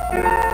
Thank you.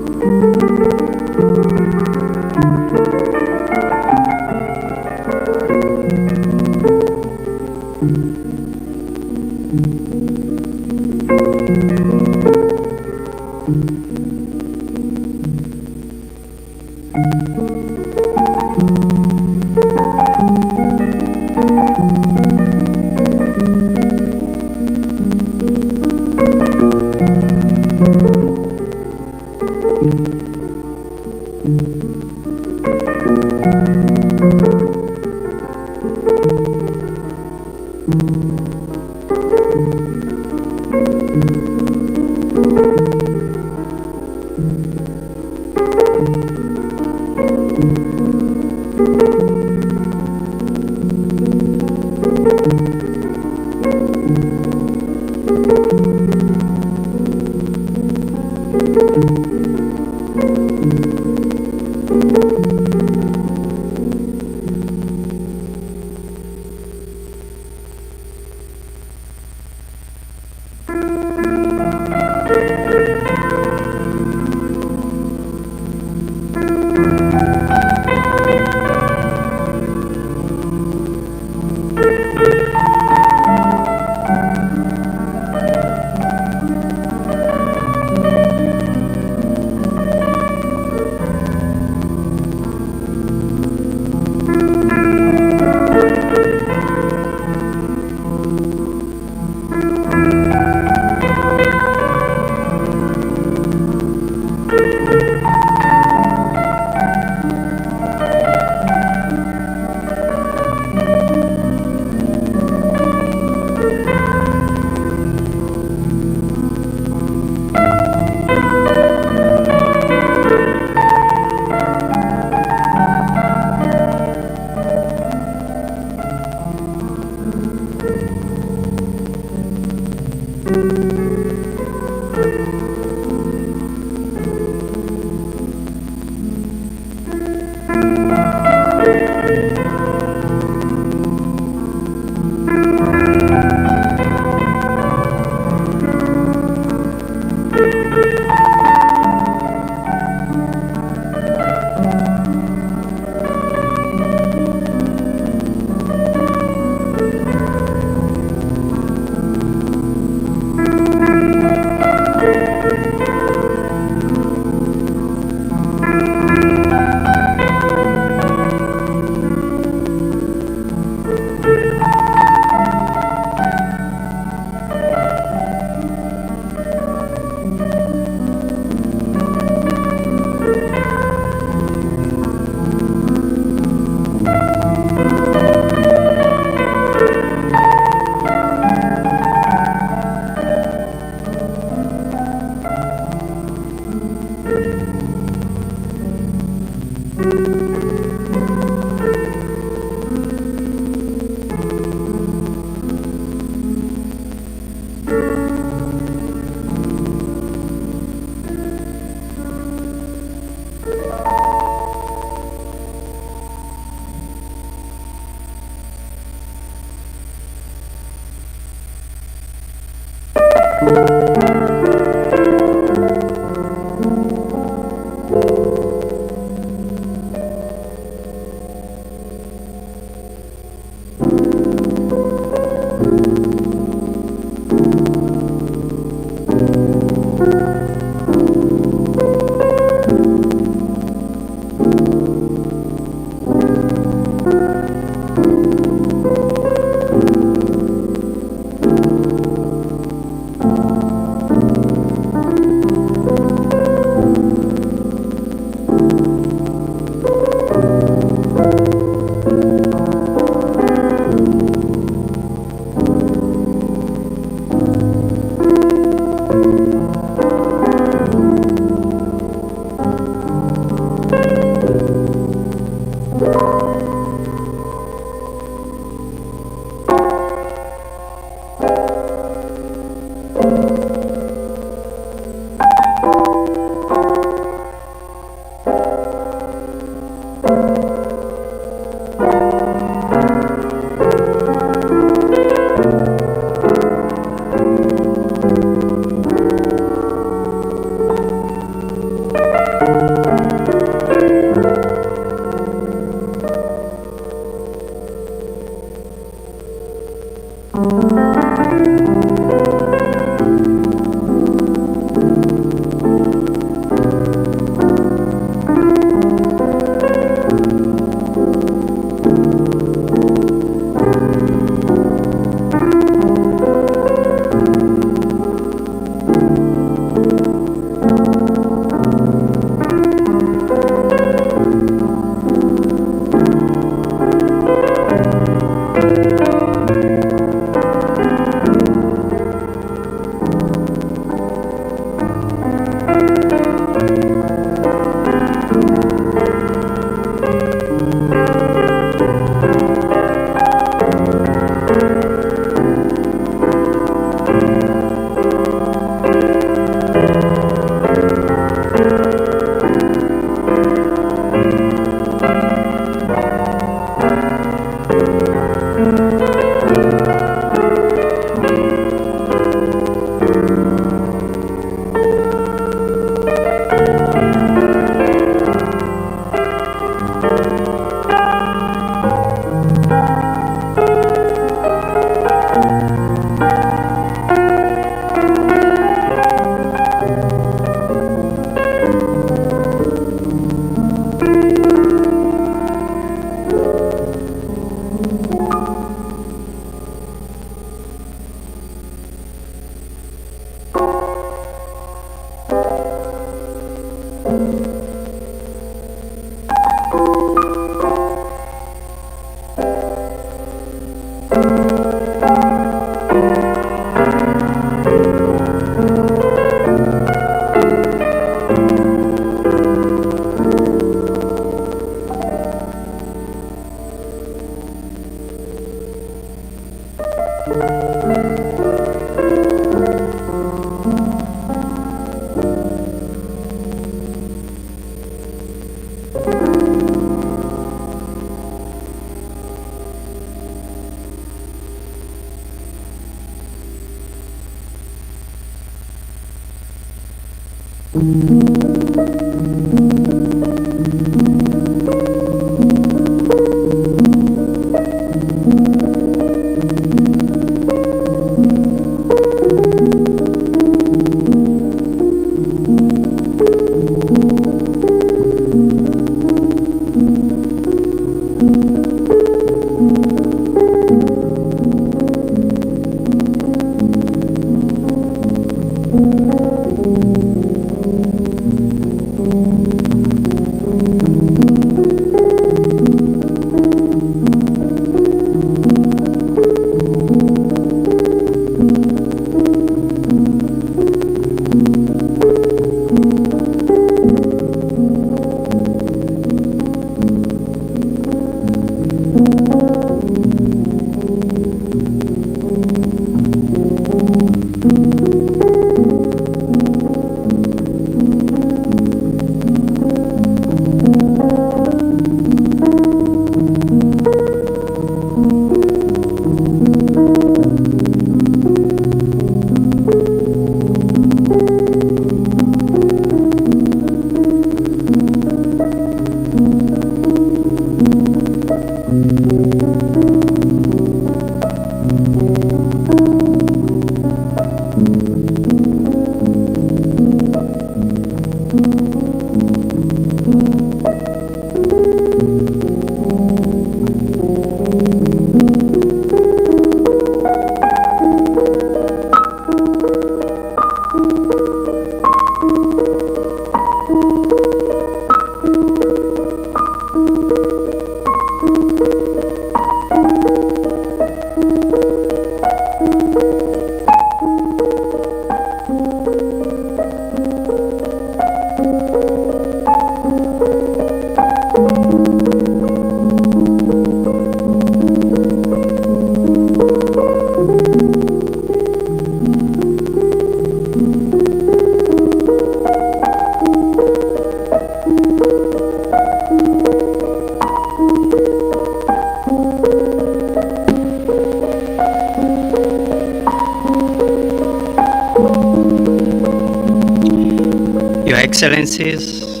Your Excellencies,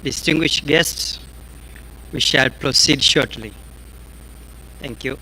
distinguished guests, we shall proceed shortly. Thank you.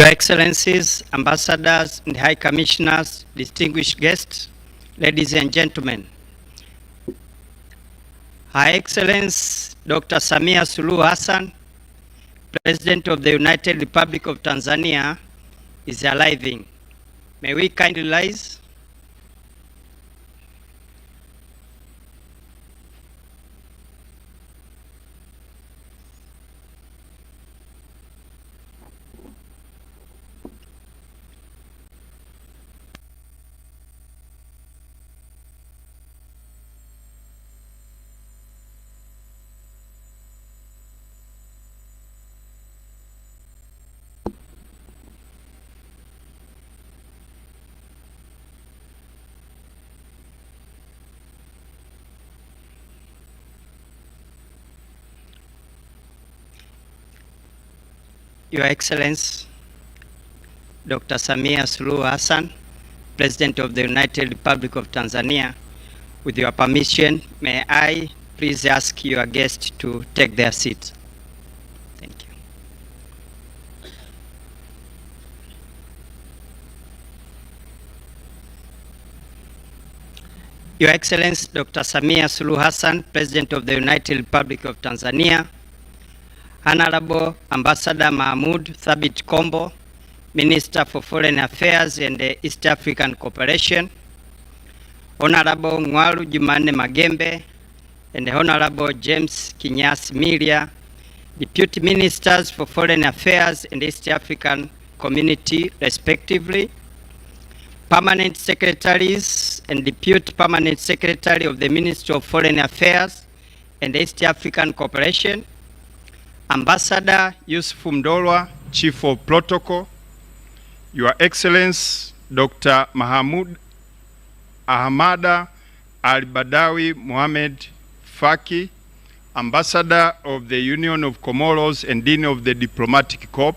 Your Excellencies, Ambassadors and High Commissioners, distinguished guests, ladies and gentlemen. Her Excellency Dr. Samia Suluhu Hassan, President of the United Republic of Tanzania, is arriving. May we kindly rise? Your Excellency, Dr. Samia Suluhu Hassan, President of the United Republic of Tanzania, with your permission, may I please ask your guests to take their seats. Thank you. Your Excellency, Dr. Samia Suluhu Hassan, President of the United Republic of Tanzania, Honorable Ambassador Mahmoud Thabit Kombo, Minister for Foreign Affairs and East African Cooperation, Honorable Ngwalu Jumane Magembe, and Honorable James Kinyasi Milia, Deputy Ministers for Foreign Affairs and East African Community, respectively, Permanent Secretaries and Deputy Permanent Secretary of the Ministry of Foreign Affairs and East African Cooperation, Ambassador Yusuf Mdolwa, Chief of Protocol, Your Excellency Dr. Mahmoud Ahmada Al-Badawi Mohamed Faki, Ambassador of the Union of Comoros and Dean of the Diplomatic Corps,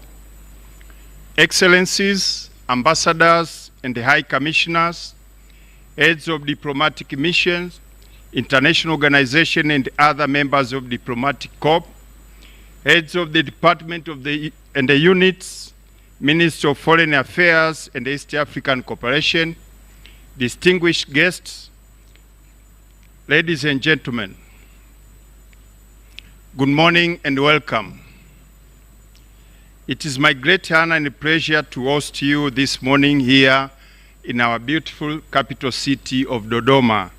Excellencies, Ambassadors and the High Commissioners, Heads of Diplomatic Missions, International Organizations and other members of Diplomatic Corps, Heads of the Department of the Units, Minister of Foreign Affairs and East African Cooperation, distinguished guests, ladies and gentlemen, good morning and welcome. It is my great honor and pleasure to host you this morning here in our beautiful capital city of Dodoma,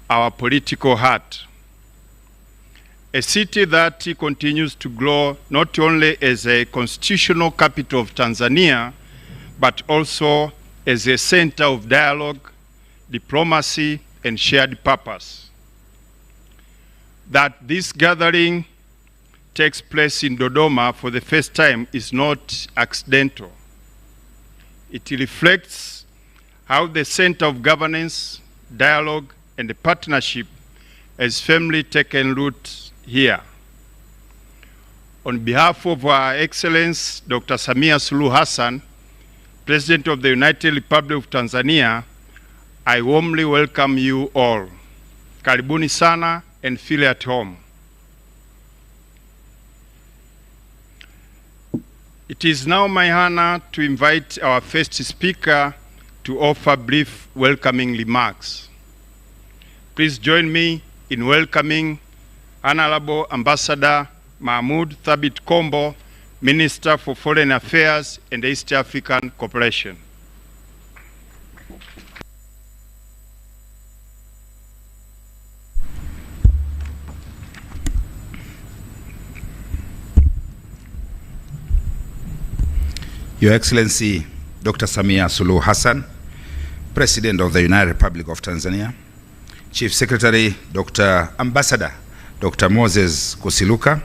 our political heart. A city that continues to grow not only as a constitutional capital of Tanzania, but also as a center of dialogue, diplomacy, and shared purpose. That this gathering takes place in Dodoma for the first time is not accidental. It reflects how the center of governance, dialogue, and the partnership has firmly taken root here. On behalf of Our Excellency Dr. Samia Suluhu Hassan, President of the United Republic of Tanzania, I warmly welcome you all. Karibuni sana and feel at home. It is now my honor to invite our first speaker to offer brief welcoming remarks. Please join me in welcoming Honorable Ambassador Mahmoud Thabit Kombo, Minister for Foreign Affairs and East African Cooperation. Your Excellency Dr. Samia Suluhu Hassan, President of the United Republic of Tanzania, Chief Secretary Dr. Ambassador Dr. Moses Kusiluka,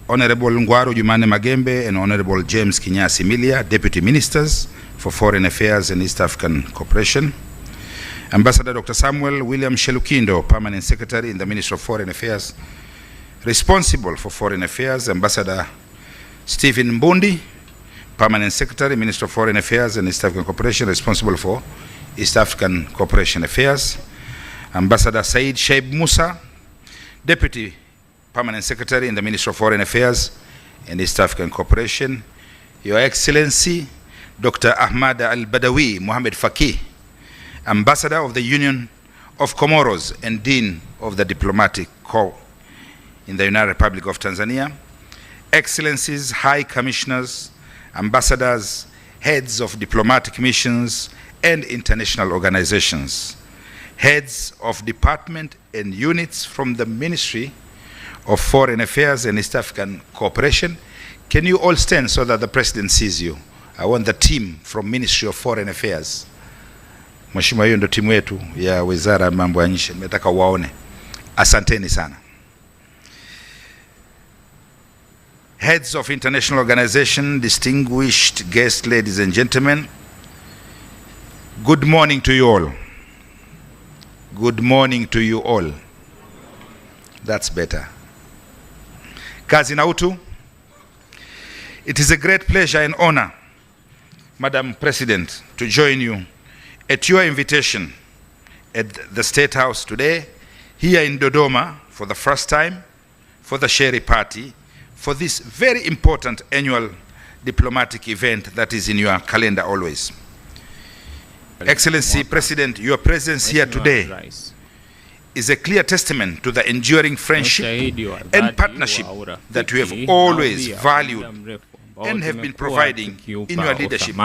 Honorable Ngwaru Jumane Magembe and Honorable James Kinyasi Milia, Deputy Ministers for Foreign Affairs and East African Cooperation, Ambassador Dr. Samuel William Shelukindo, Permanent Secretary in the Ministry of Foreign Affairs, responsible for Foreign Affairs, Ambassador Stephen Mbundi, Permanent Secretary, Minister of Foreign Affairs and East African Cooperation, responsible for East African Cooperation Affairs, Ambassador Said Shaib Musa, Deputy Permanent Secretary in the Ministry of Foreign Affairs and East African Cooperation, Your Excellency, Dr. Ahmad Al-Badawi Mohamed Faki, Ambassador of the Union of Comoros and Dean of the Diplomatic Corps in the United Republic of Tanzania, Excellencies, High Commissioners, Ambassadors, Heads of Diplomatic Missions and International Organizations, Heads of Department and Units from the Ministry of Foreign Affairs and East African Cooperation. Can you all stand so that the President sees you? I want the team from Ministry of Foreign Affairs. Mheshimiwa, hiyo ndio timu yetu ya Wizara ya Mambo ya Nje. Nimetaka waone. Asanteni sana. Heads of international organization, distinguished guests, ladies and gentlemen, good morning to you all. Good morning to you all. That's better. Kazi na utu. It is a great pleasure and honor, Madam President, to join you at your invitation at the State House today, here in Dodoma for the first time, for the Sherry Party, for this very important annual diplomatic event that is in your calendar always. Excellency President, your presence here today Rais, is a clear testament to the enduring friendship and partnership that you have always valued and have been providing in your leadership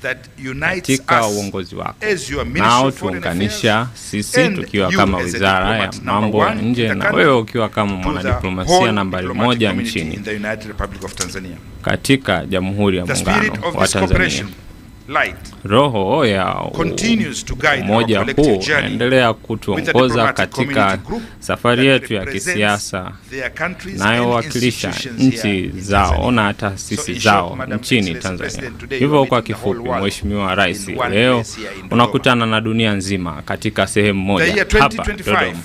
that unites us as your Ministry of Foreign Affairs sisi and tukiwa you kama as a wizara ya diplomat mambo number ya one nje in the na country wewe ukiwa kama to the mwanadiplomasia whole nambari diplomatic moja community nchini in the United Republic of Tanzania. katika Jamhuri ya The spirit Muungano of wa this Tanzania. cooperation light Roho ya continues to guide our umoja collective huu journey unaendelea with the kutuongoza diplomatic katika community group safari that yetu ya represents kisiasa their countries inayowakilisha and institutions here nchi in zao Tanzania. na So taasisi in short, zao Madam nchini Excellency Tanzania. President, today you Hivyo are kwa meeting the whole kifupi, world Mheshimiwa Rais in one leo place here in Dodoma. unakutana na dunia nzima katika sehemu The moja year hapa 2025 Dodoma.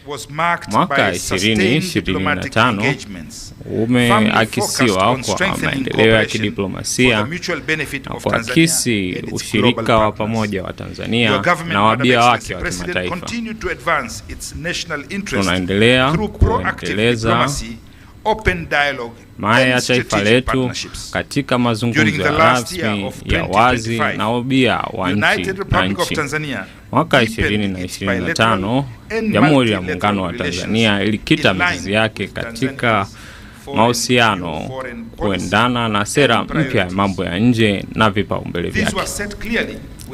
was marked Mwaka by sustained diplomatic 2025 engagements, umeakisiwa kwa maendeleo ya kidiplomasia na kuakisi ushirika wa pamoja wa Tanzania na wabia wake wa kimataifa. Tunaendelea kuendeleza maya ya taifa letu katika mazungumzo ya rasmi ya wazi na wabia wa nchi na nchi. Mwaka 2025, Jamhuri ya Muungano wa Tanzania ilikita mizizi yake katika mahusiano kuendana na sera mpya ya mambo ya nje na vipaumbele vyake.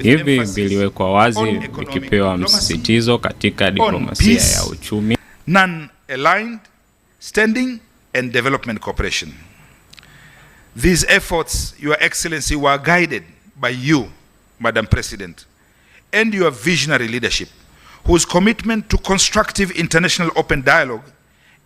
Hivi viliwekwa wazi vikipewa msisitizo katika diplomasia ya uchumi, non-aligned standing and development cooperation. These efforts, Your Excellency, were guided by you, Madam President, and your visionary leadership, whose commitment to constructive international open dialogue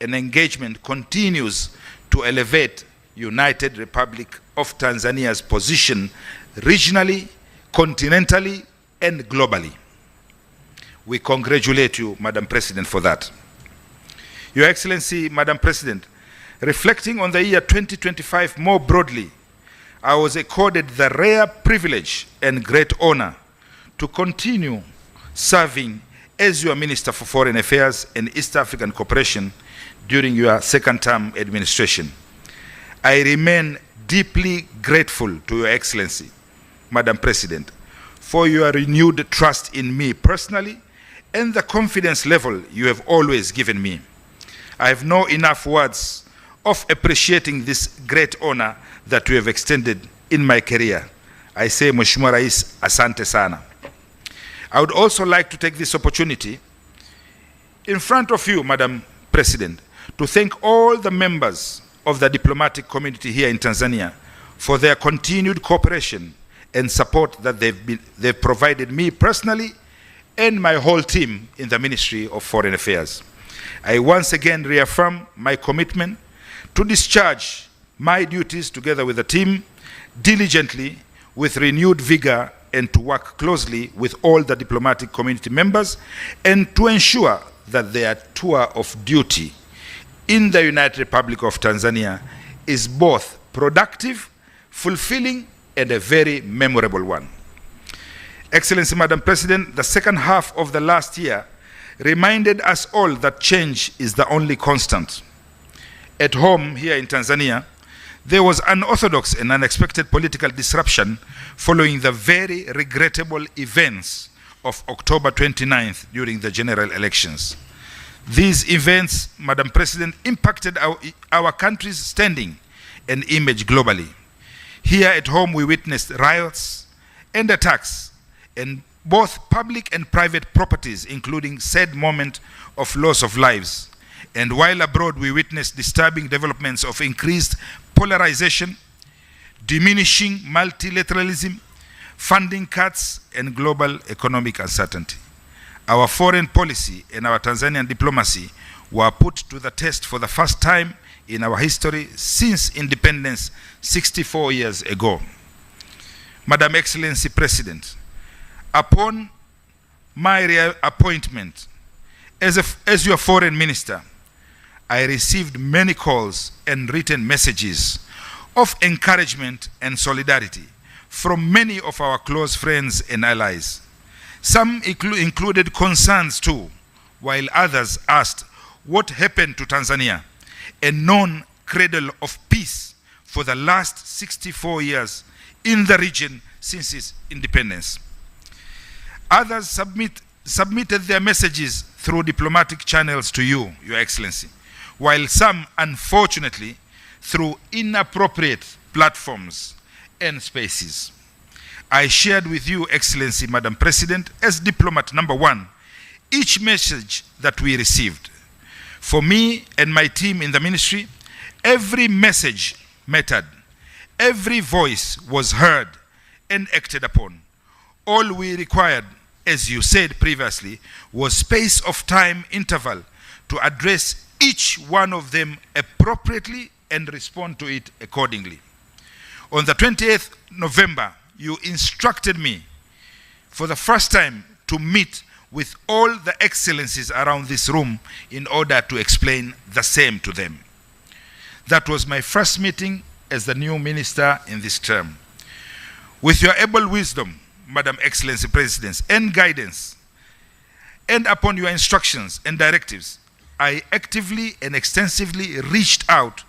and engagement continues to elevate United Republic of Tanzania's position regionally, continentally, and globally. We congratulate you, Madam President, for that. Your Excellency, Madam President, reflecting on the year 2025 more broadly, I was accorded the rare privilege and great honor to continue serving as your Minister for Foreign Affairs and East African Cooperation during your second term administration. I remain deeply grateful to Your Excellency, Madam President, for your renewed trust in me personally and the confidence level you have always given me. I have no enough words of appreciating this great honor that you have extended in my career. I say, Mheshimiwa Rais, asante sana. I would also like to take this opportunity in front of you, Madam President, to thank all the members of the diplomatic community here in Tanzania for their continued cooperation and support that they've provided me personally and my whole team in the Ministry of Foreign Affairs. I once again reaffirm my commitment to discharge my duties together with the team diligently, with renewed vigor, and to work closely with all the diplomatic community members and to ensure that their tour of duty in the United Republic of Tanzania is both productive, fulfilling, and a very memorable one. Excellency, Madam President, the second half of the last year reminded us all that change is the only constant. At home here in Tanzania, there was unorthodox and unexpected political disruption following the very regrettable events of October 29th during the general elections. These events, Madam President, impacted our country's standing and image globally. Here at home, we witnessed riots and attacks in both public and private properties, including sad moment of loss of lives. And while abroad, we witnessed disturbing developments of increased polarization, diminishing multilateralism, funding cuts, and global economic uncertainty. Our foreign policy and our Tanzanian diplomacy were put to the test for the first time in our history since independence 64 years ago. Madam Excellency President, upon my appointment as your foreign minister, I received many calls and written messages of encouragement and solidarity from many of our close friends and allies. Some included concerns too, while others asked what happened to Tanzania, a known cradle of peace for the last 64 years in the region since its independence. Others submitted their messages through diplomatic channels to you, Your Excellency, while some, unfortunately, through inappropriate platforms and spaces. I shared with you, Excellency, Madam President, as diplomat number one, each message that we received. For me and my team in the ministry, every message mattered. Every voice was heard and acted upon. All we required, as you said previously, was space of time interval to address each one of them appropriately and respond to it accordingly. On the 28th November, you instructed me for the first time to meet with all the excellencies around this room in order to explain the same to them. That was my first meeting as the new minister in this term. With your able wisdom, Madam Excellency President, and guidance, and upon your instructions and directives, I actively and extensively reached out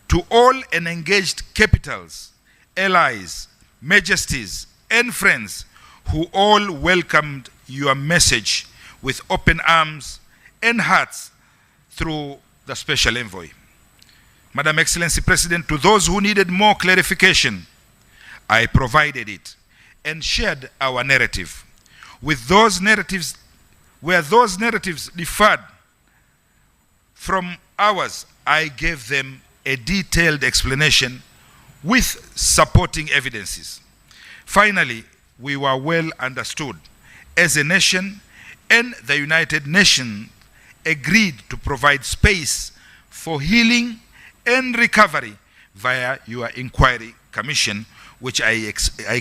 to all and engaged capitals, allies, majesties, and friends who all welcomed your message with open arms and hearts through the special envoy. Madam Excellency President, to those who needed more clarification, I provided it and shared our narrative. With those narratives, where those narratives differed from ours, I gave them a detailed explanation with supporting evidences. Finally, we were well understood as a nation, and the United Nations agreed to provide space for healing and recovery via your inquiry commission, which I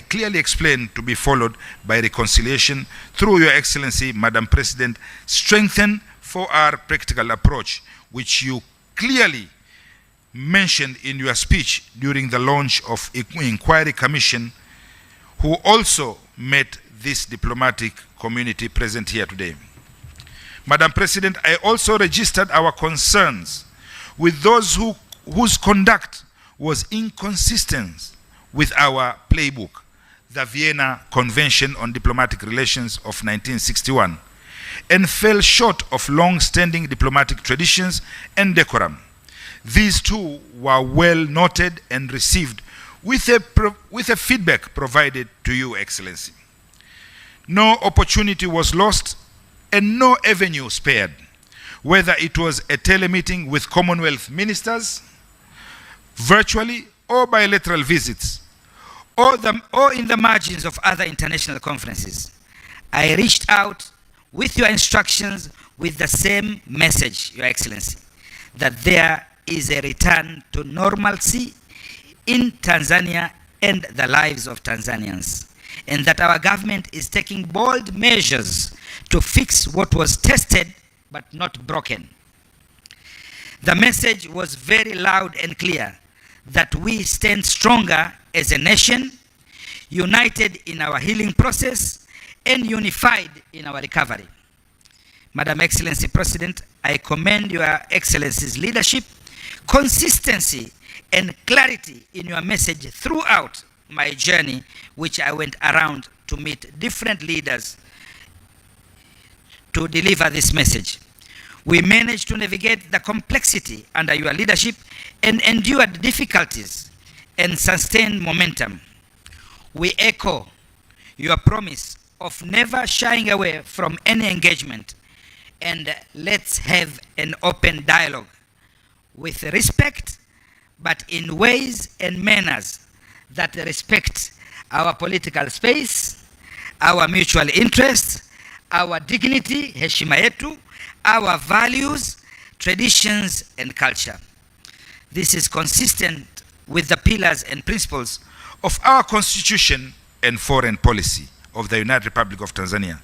clearly explained to be followed by reconciliation through Your Excellency, Madam President, strengthened for our practical approach, which you clearly mentioned in your speech during the launch of Inquiry Commission, who also met this diplomatic community present here today. Madam President, I also registered our concerns with those whose conduct was inconsistent with our playbook, the Vienna Convention on Diplomatic Relations of 1961, and fell short of long-standing diplomatic traditions and decorum. These too were well noted and received with a feedback provided to you, Excellency. No opportunity was lost and no avenue spared, whether it was a telemeeting with Commonwealth ministers, virtually or bilateral visits, or in the margins of other international conferences. I reached out with your instructions with the same message, Your Excellency, that there is a return to normalcy in Tanzania and the lives of Tanzanians, and that our government is taking bold measures to fix what was tested but not broken. The message was very loud and clear that we stand stronger as a nation, united in our healing process and unified in our recovery. Madam Excellency President, I commend Your Excellency's leadership, consistency, and clarity in your message throughout my journey, which I went around to meet different leaders to deliver this message. We managed to navigate the complexity under your leadership and endured difficulties and sustained momentum. We echo your promise of never shying away from any engagement, and let's have an open dialogue with respect, but in ways and manners that respect our political space, our mutual interests, our dignity, heshima yetu, our values, traditions, and culture. This is consistent with the pillars and principles of our Constitution and foreign policy of the United Republic of Tanzania.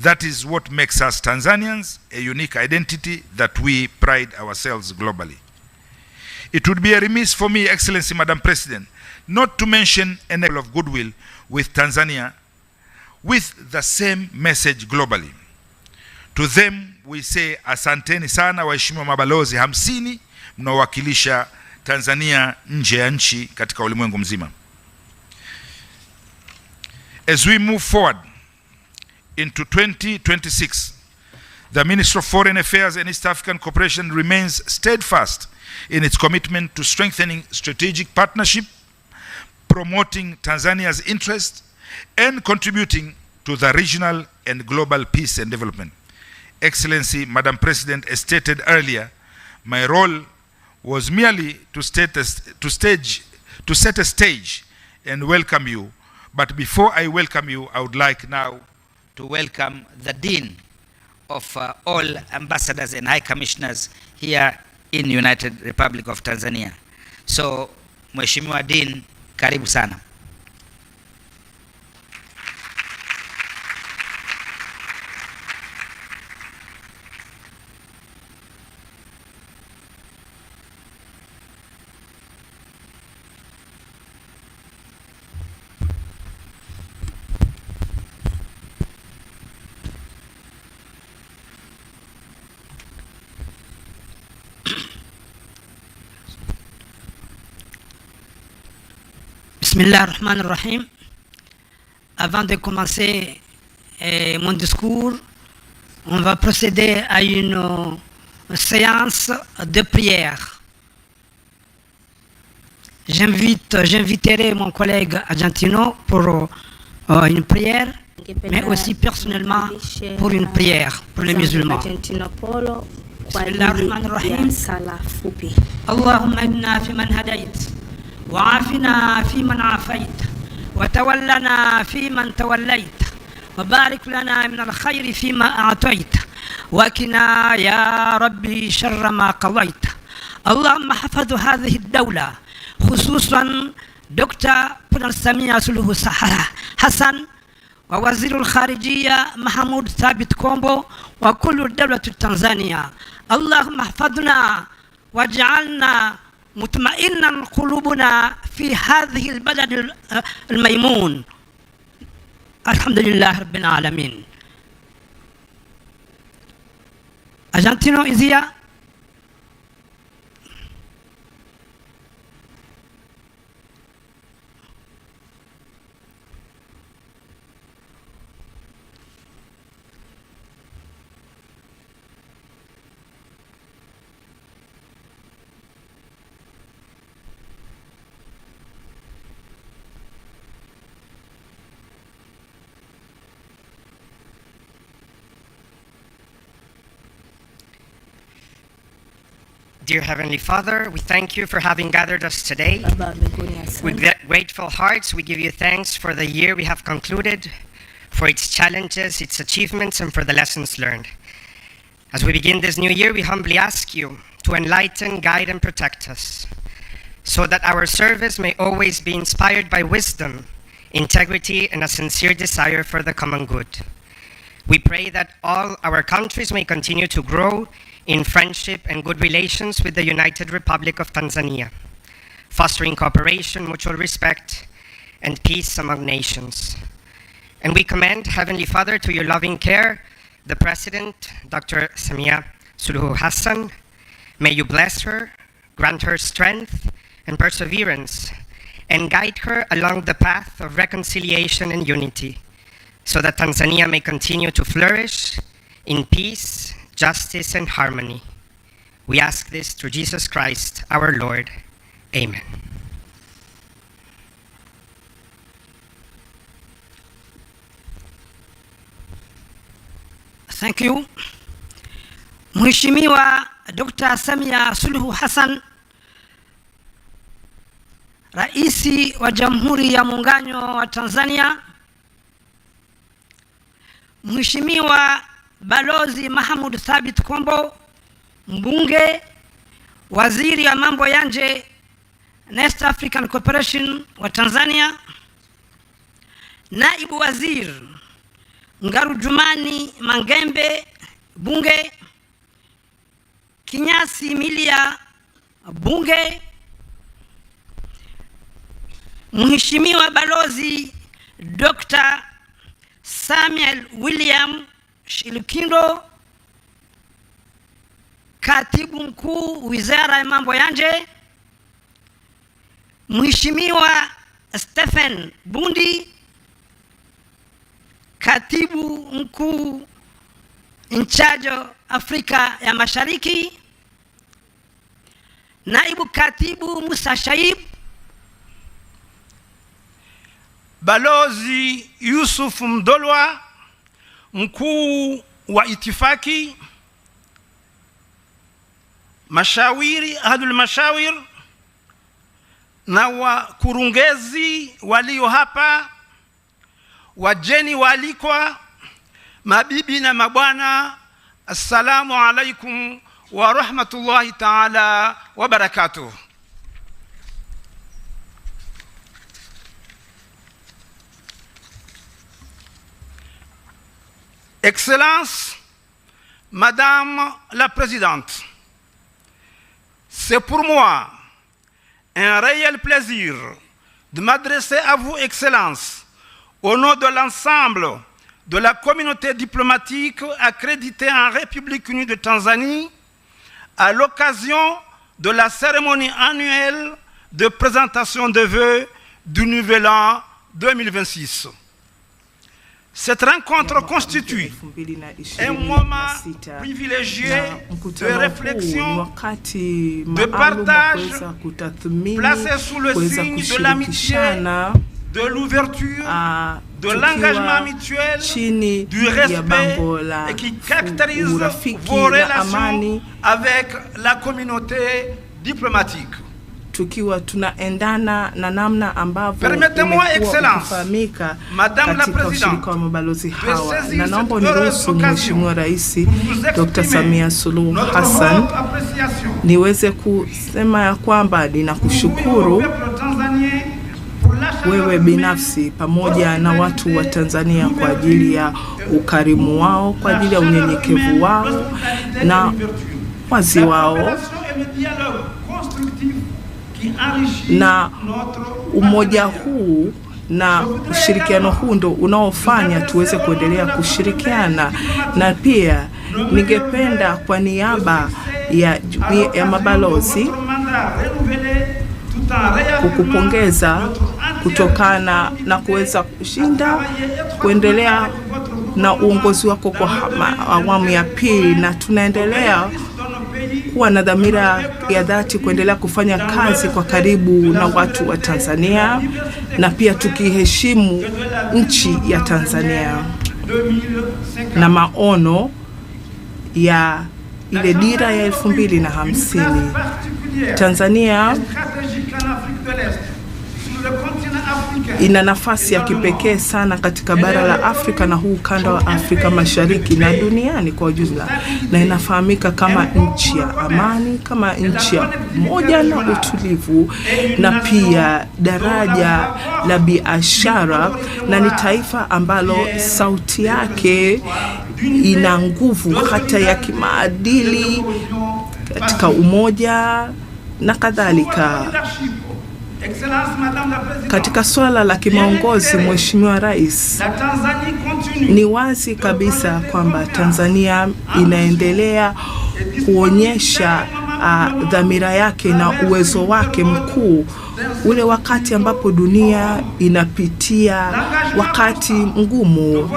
That is what makes us Tanzanians, a unique identity that we pride ourselves globally. It would be a remiss for me, Excellency Madam President, not to mention a level of goodwill with Tanzania with the same message globally. To them we say asanteni sana waheshimiwa mabalozi 50 mnaowakilisha Tanzania nje ya nchi katika ulimwengu mzima. As we move forward into 2026, the Ministry of Foreign Affairs and East African Cooperation remains steadfast in its commitment to strengthening strategic partnership, promoting Tanzania's interest, and contributing to the regional and global peace and development. Excellency, Madam President, as stated earlier, my role was merely to set a stage and welcome you. But before I welcome you, I would like now to welcome the Dean of all ambassadors and high commissioners here in United Republic of Tanzania. So, Mheshimiwa Dean, karibu sana. Bismillahirrahmanirrahim. Avant de commencer mon discours, on va procéder à une séance de prière. J'inviterai mon collègue Argentino pour une prière, mais aussi personnellement pour une prière pour les musulmans. Bismillahirrahmanirrahim. Allahumma inna fi man hadayt وعافنا فيمن عافيت وتولنا فيمن توليت وبارك لنا من الخير فيما أعطيت وقنا يا ربي شر ما قضيت. اللهم احفظ هذه الدولة خصوصا دكتور سامية سلوه حسن ووزير الخارجية محمود ثابت كومبو وكل دولة تنزانيا. اللهم احفظنا واجعلنا مطمئنا قلوبنا في هذه البلد الميمون. الحمد لله رب العالمين. Argentino is here. Dear Heavenly Father, we thank you for having gathered us today. With grateful hearts, we give you thanks for the year we have concluded, for its challenges, its achievements, and for the lessons learned. As we begin this new year, we humbly ask you to enlighten, guide, and protect us, so that our service may always be inspired by wisdom, integrity, and a sincere desire for the common good. We pray that all our countries may continue to grow in friendship and good relations with the United Republic of Tanzania, fostering cooperation, mutual respect, and peace among nations. And we commend, Heavenly Father, to your loving care, the President, Dr. Samia Suluhu Hassan. May you bless her, grant her strength, and perseverance, and guide her along the path of reconciliation and unity, so that Tanzania may continue to flourish in peace, justice, and harmony. We ask this through Jesus Christ, our Lord. Amen. Thank you. Mheshimiwa Dr. Samia Suluhu Hassan, Rais wa Jamhuri ya Muungano wa Tanzania, Mheshimiwa Balozi Mahmoud Thabit Kombo, mbunge, waziri wa mambo ya nje na East African Cooperation wa Tanzania, naibu waziri Ngarujumani Mangembe, bunge, Kinyasi Milia, bunge, Mheshimiwa Balozi Dr. Samuel William Shilukindo, Katibu Mkuu Wizara ya Mambo ya Nje, Mheshimiwa Stephen Bundi, Katibu Mkuu in charge Afrika ya Mashariki, Naibu Katibu Musa Shaib, Balozi Yusuf Mdolwa, mkuu wa itifaki, mashawiri ahadul mashawir na wakurungezi walio hapa, wajeni walikwa, mabibi na mabwana, assalamu alaikum wa rahmatullahi ta'ala wa barakatuh. Excellence, Madame la Présidente, c'est pour moi un réel plaisir de m'adresser à vous, Excellence, au nom de l'ensemble de la communauté diplomatique accréditée en République unie de Tanzanie, à l'occasion de la cérémonie annuelle de présentation de vœux du Nouvel An 2026. Cette rencontre constitue un moment privilégié de réflexion, de partage, placé sous le signe de l'amitié, de l'ouverture, de l'engagement mutuel, du respect, et qui caractérise vos relations avec la communauté diplomatique. Tukiwa tunaendana na namna ambavyo umefahamika katika ushirika wa mabalozi hawa, na naomba niruhusu Mheshimiwa Rais Dr. Samia Suluhu Hassan niweze kusema ya kwamba ninakushukuru wewe binafsi pamoja na watu wa Tanzania kwa ajili ya ukarimu wao, kwa ajili ya unyenyekevu wao na wazi wao, na umoja huu na ushirikiano huu ndo unaofanya tuweze kuendelea kushirikiana. Na pia ningependa kwa niaba ya mabalozi kukupongeza kutokana na kuweza kushinda kuendelea na uongozi wako kwa awamu ya pili, na tunaendelea kuwa na dhamira ya dhati kuendelea kufanya kazi kwa karibu na watu wa Tanzania, na pia tukiheshimu nchi ya Tanzania na maono ya ile dira ya 2050. Tanzania ina nafasi ya kipekee sana katika bara la Afrika na huu ukanda wa Afrika Mashariki na duniani kwa ujumla, na inafahamika kama nchi ya amani, kama nchi ya umoja na utulivu, na pia daraja la biashara, na ni taifa ambalo sauti yake ina nguvu hata ya kimaadili katika umoja na kadhalika. Katika swala la kimaongozi, Mheshimiwa Rais, ni wazi kabisa kwamba Tanzania inaendelea kuonyesha dhamira yake na uwezo wake mkuu ule wakati ambapo dunia inapitia wakati mgumu,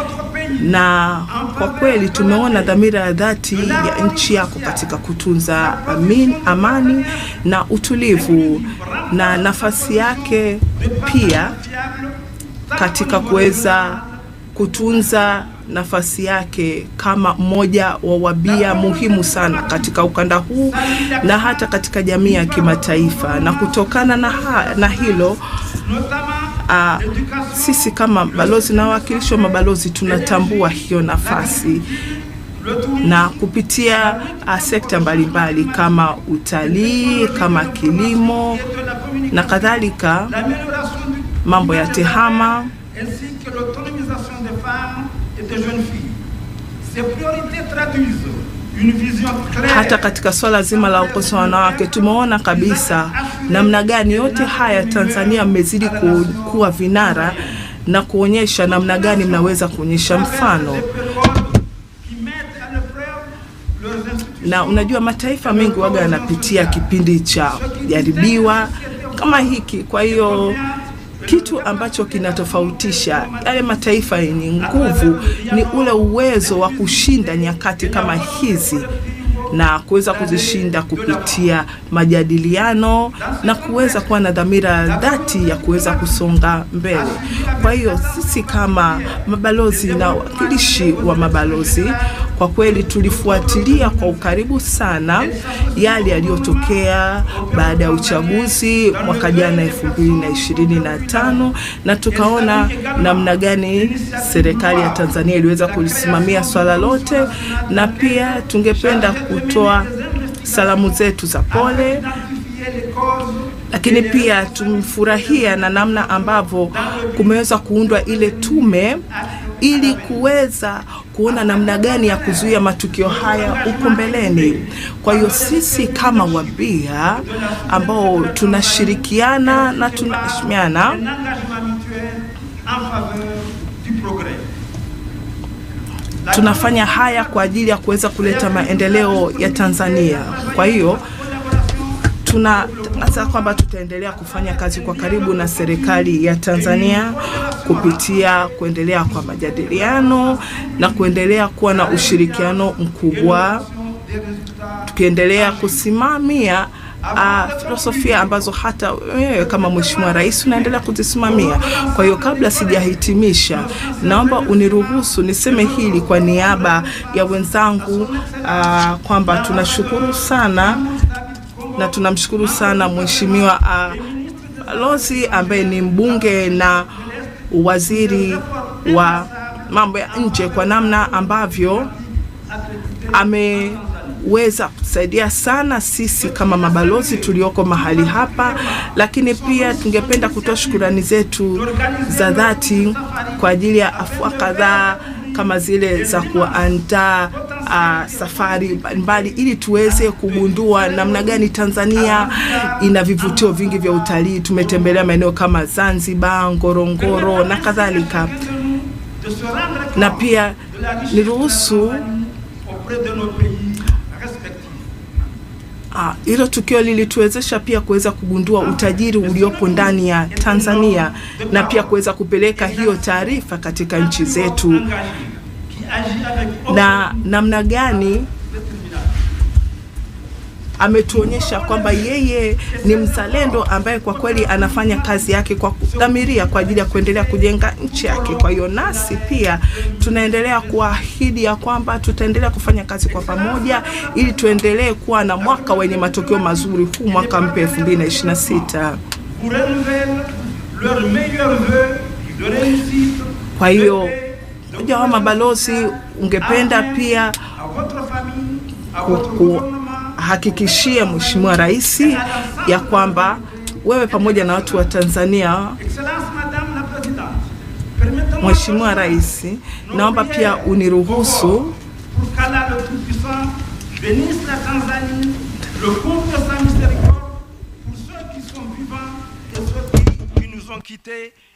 na kwa kweli tumeona dhamira ya dhati ya nchi yako katika kutunza amani na utulivu, na nafasi yake pia katika kuweza kutunza nafasi yake kama mmoja wa wabia muhimu sana katika ukanda huu na hata katika jamii ya kimataifa. Na kutokana na hilo sisi kama balozi na wawakilishi wa mabalozi tunatambua hiyo nafasi, na kupitia sekta mbalimbali kama utalii, kama kilimo na kadhalika, mambo ya tehama, hata katika swala zima la ukoso wa wanawake tumeona kabisa namna gani yote haya Tanzania mmezidi kuwa vinara na kuonyesha namna gani mnaweza kuonyesha mfano. Na unajua mataifa mengi waga yanapitia kipindi cha jaribiwa kama hiki, kwa hiyo kitu ambacho kinatofautisha yale mataifa yenye nguvu ni ule uwezo wa kushinda nyakati kama hizi na kuweza kuzishinda kupitia majadiliano na kuweza kuwa na dhamira dhati ya kuweza kusonga mbele. Kwa hiyo sisi kama mabalozi na wawakilishi wa mabalozi kwa kweli tulifuatilia kwa ukaribu sana yale yaliyotokea baada ya uchaguzi mwaka jana 2025, na tukaona namna gani serikali ya Tanzania iliweza kulisimamia swala lote, na pia tungependa kutoa salamu zetu za pole, lakini pia tumfurahia na namna ambavyo kumeweza kuundwa ile tume ili kuweza kuona namna gani ya kuzuia matukio haya huko mbeleni. Kwa hiyo sisi kama wabia ambao tunashirikiana na tunaheshimiana, tunafanya haya kwa ajili ya kuweza kuleta maendeleo ya Tanzania. Kwa hiyo tunatangaza kwamba tutaendelea kufanya kazi kwa karibu na serikali ya Tanzania kupitia kuendelea kwa majadiliano na kuendelea kuwa na ushirikiano mkubwa, tukiendelea kusimamia filosofia ambazo hata wewe kama Mheshimiwa Rais unaendelea kuzisimamia. Kwa hiyo kabla sijahitimisha, naomba uniruhusu niseme hili kwa niaba ya wenzangu kwamba tunashukuru sana na tunamshukuru sana Mheshimiwa Balozi ambaye ni mbunge na waziri wa mambo ya nje kwa namna ambavyo ameweza kusaidia sana sisi kama mabalozi tulioko mahali hapa, lakini pia tungependa kutoa shukrani zetu za dhati kwa ajili ya afua kadhaa kama zile za kuandaa safari mbalimbali ili tuweze kugundua namna gani Tanzania ina vivutio vingi vya utalii. Tumetembelea maeneo kama Zanzibar, Ngorongoro na kadhalika. Na pia niruhusu hilo tukio lilituwezesha pia kuweza kugundua utajiri uliopo ndani ya Tanzania na pia kuweza kupeleka hiyo taarifa katika nchi zetu, na namna gani ametuonyesha kwamba yeye ni mzalendo ambaye kwa kweli anafanya kazi yake kwa kudhamiria kwa ajili ya kuendelea kujenga nchi yake. Kwa hiyo nasi pia tunaendelea kuahidi ya kwamba tutaendelea kufanya kazi kwa pamoja ili tuendelee kuwa na mwaka wenye matokeo mazuri, huu mwaka mpya 2026. Kwa hiyo mmoja wa mabalozi ungependa pia hakikishia Mheshimiwa Rais ya kwamba wewe pamoja na watu wa Tanzania, Mheshimiwa Rais, naomba pia uniruhusu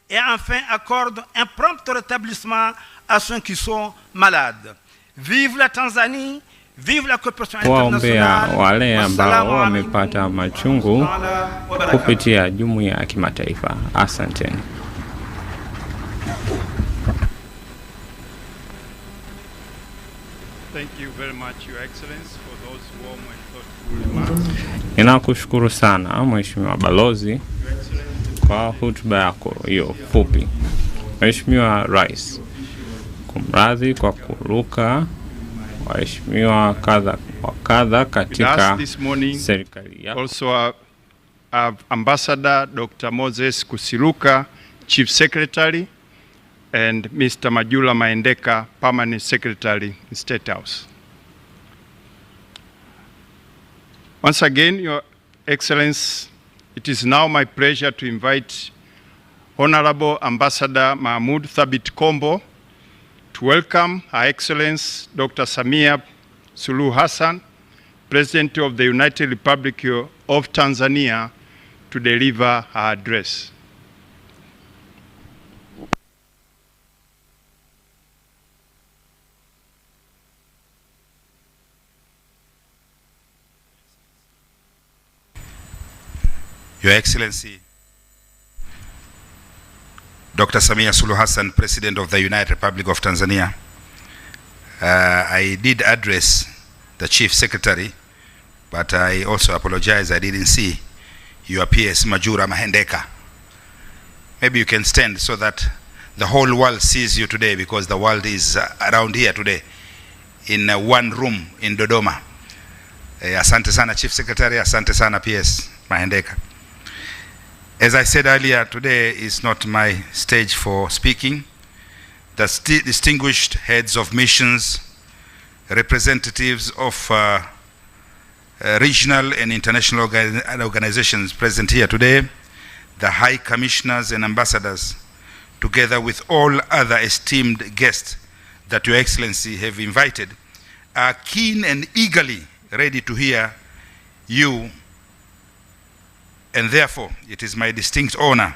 et enfin accorde un prompt rétablissement à ceux qui sont malades. Vive la Tanzanie, kuwaombea wale ambao wamepata machungu kupitia jumuiya ya kimataifa. Asanteni. Thank you very much, Your Excellency, for those warm and thoughtful remarks. Ninakushukuru sana Mheshimiwa Balozi kwa hotuba yako hiyo fupi. Mheshimiwa Rais, kumradhi kwa kuruka waheshimiwa kadha katika serikali yako. Also Ambassador Dr. Moses Kusiluka, Chief Secretary, and Mr. Majula Maendeka, Permanent Secretary in State House. Once again, Your Excellency, it is now my pleasure to invite Honorable Ambassador Mahmoud Thabit Kombo to welcome Her Excellency Dr. Samia Suluhu Hassan, President of the United Republic of Tanzania, to deliver her address. Your Excellency, Dr. Samia Suluhu Hassan, President of the United Republic of Tanzania. I did address the Chief Secretary, but I also apologize I didn't see your PS Majura Mahendeka. Maybe you can stand so that the whole world sees you today, because the world is around here today in one room in Dodoma. Asante sana Chief Secretary, asante sana PS Mahendeka. As I said earlier, today is not my stage for speaking. The distinguished heads of missions, representatives of regional and international organizations present here today, the high commissioners and ambassadors, together with all other esteemed guests that Your Excellency have invited, are keen and eagerly ready to hear you. And therefore, it is my distinct honor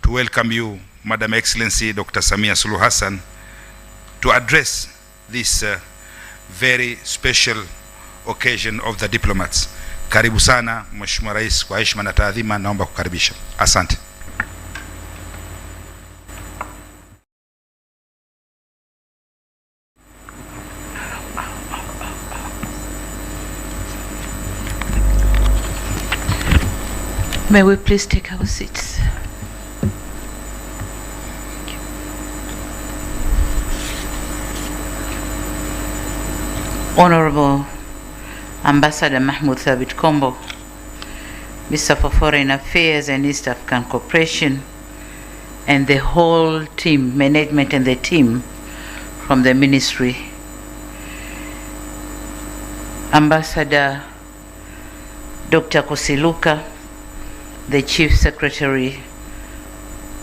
to welcome you, Madam Excellency Dr. Samia Suluhu Hassan, to address this very special occasion of the diplomats. Karibu sana Mheshimiwa Rais, kwa heshima na taadhima naomba kukaribisha. Asante. May we please take our seats. Honorable Ambassador Mahmoud Thabit Kombo, Mr. for Foreign Affairs and East African Cooperation, and the whole team, management and the team from the ministry. Ambassador Dr. Kusiluka, the Chief Secretary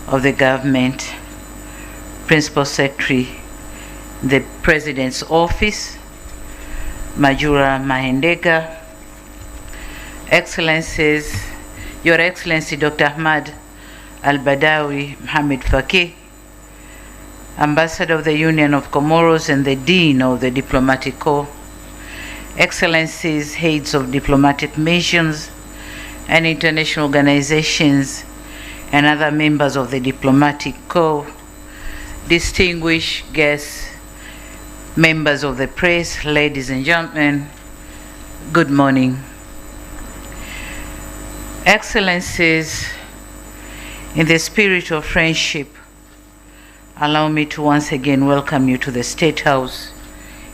of the government, Principal Secretary, the President's Office, Majura Mahendeka, Excellencies, Your Excellency Dr. Ahmad Al-Badawi Mohamed Faki, Ambassador of the Union of Comoros and the Dean of the Diplomatic Corps, Excellencies, Heads of Diplomatic Missions and international organizations, and other members of the Diplomatic Corps, distinguished guests, members of the press, ladies and gentlemen, good morning. Excellencies, in the spirit of friendship, allow me to once again welcome you to the State House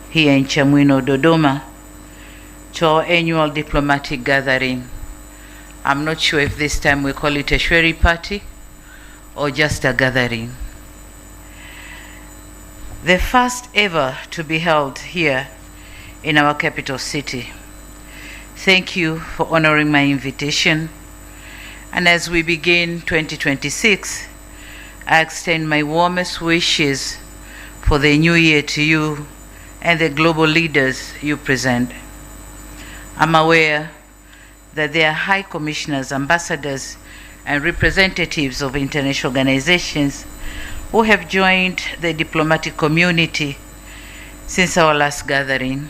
here in Chamwino, Dodoma, to our annual diplomatic gathering. I'm not sure if this time we call it a sherry party or just a gathering. The first ever to be held here in our capital city. Thank you for honoring my invitation. And as we begin 2026, I extend my warmest wishes for the new year to you and the global leaders you present. I'm aware that there are high commissioners, ambassadors, and representatives of international organizations who have joined the diplomatic community since our last gathering.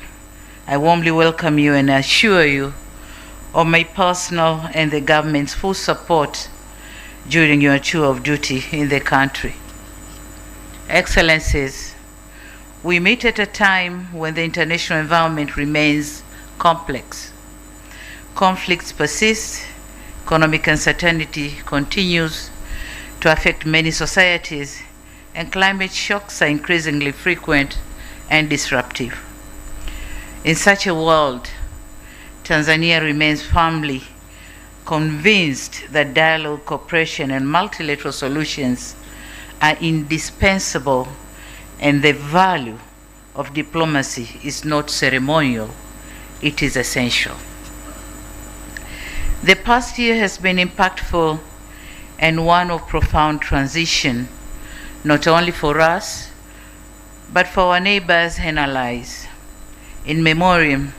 I warmly welcome you and assure you of my personal and the government's full support during your tour of duty in the country. Excellencies, we meet at a time when the international environment remains complex. Conflicts persist, economic uncertainty continues to affect many societies, and climate shocks are increasingly frequent and disruptive. In such a world, Tanzania remains firmly convinced that dialogue, cooperation, and multilateral solutions are indispensable, and the value of diplomacy is not ceremonial, it is essential. The past year has been impactful and one of profound transition, not only for us, but for our neighbors and allies. In memoriam,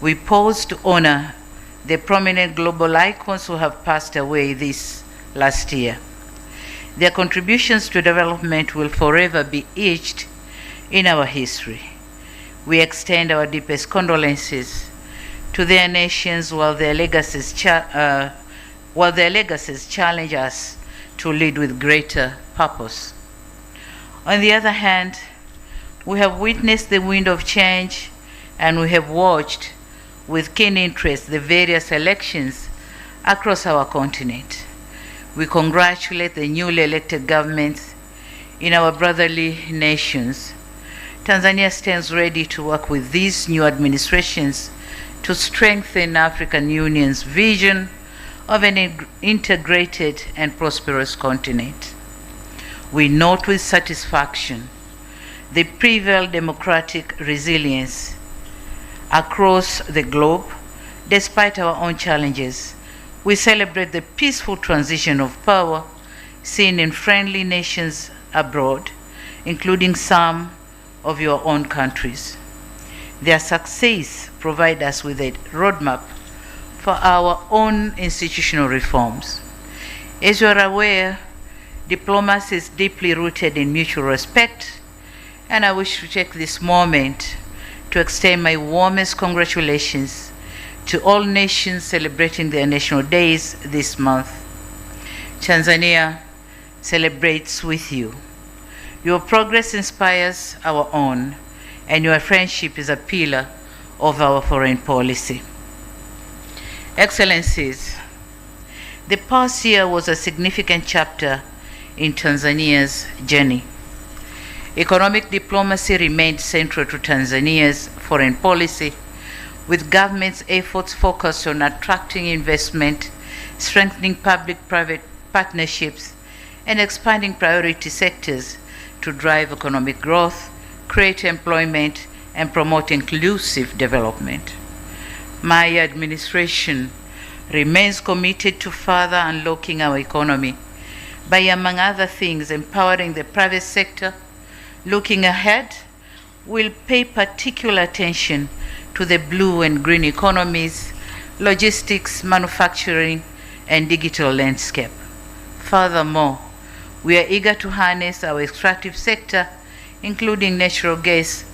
we pause to honor the prominent global icons who have passed away this last year. Their contributions to development will forever be etched in our history. We extend our deepest condolences to their nations while their legacies challenge us to lead with greater purpose. On the other hand, we have witnessed the wind of change, and we have watched with keen interest the various elections across our continent. We congratulate the newly elected governments in our brotherly nations. Tanzania stands ready to work with these new administrations to strengthen African Union's vision of an integrated and prosperous continent. We note with satisfaction the prevailed democratic resilience across the globe. Despite our own challenges, we celebrate the peaceful transition of power seen in friendly nations abroad, including some of your own countries. Their success provides us with a roadmap for our own institutional reforms. As you are aware, diplomacy is deeply rooted in mutual respect, and I wish to take this moment to extend my warmest congratulations to all nations celebrating their national days this month. Tanzania celebrates with you. Your progress inspires our own, and your friendship is a pillar of our foreign policy. Excellencies, the past year was a significant chapter in Tanzania's journey. Economic diplomacy remained central to Tanzania's foreign policy, with government's efforts focused on attracting investment, strengthening public-private partnerships, and expanding priority sectors to drive economic growth, create employment, and promote inclusive development. My administration remains committed to further unlocking our economy by, among other things, empowering the private sector. Looking ahead, we'll pay particular attention to the blue and green economies, logistics, manufacturing, and digital landscape. Furthermore, we are eager to harness our extractive sector, including natural gas,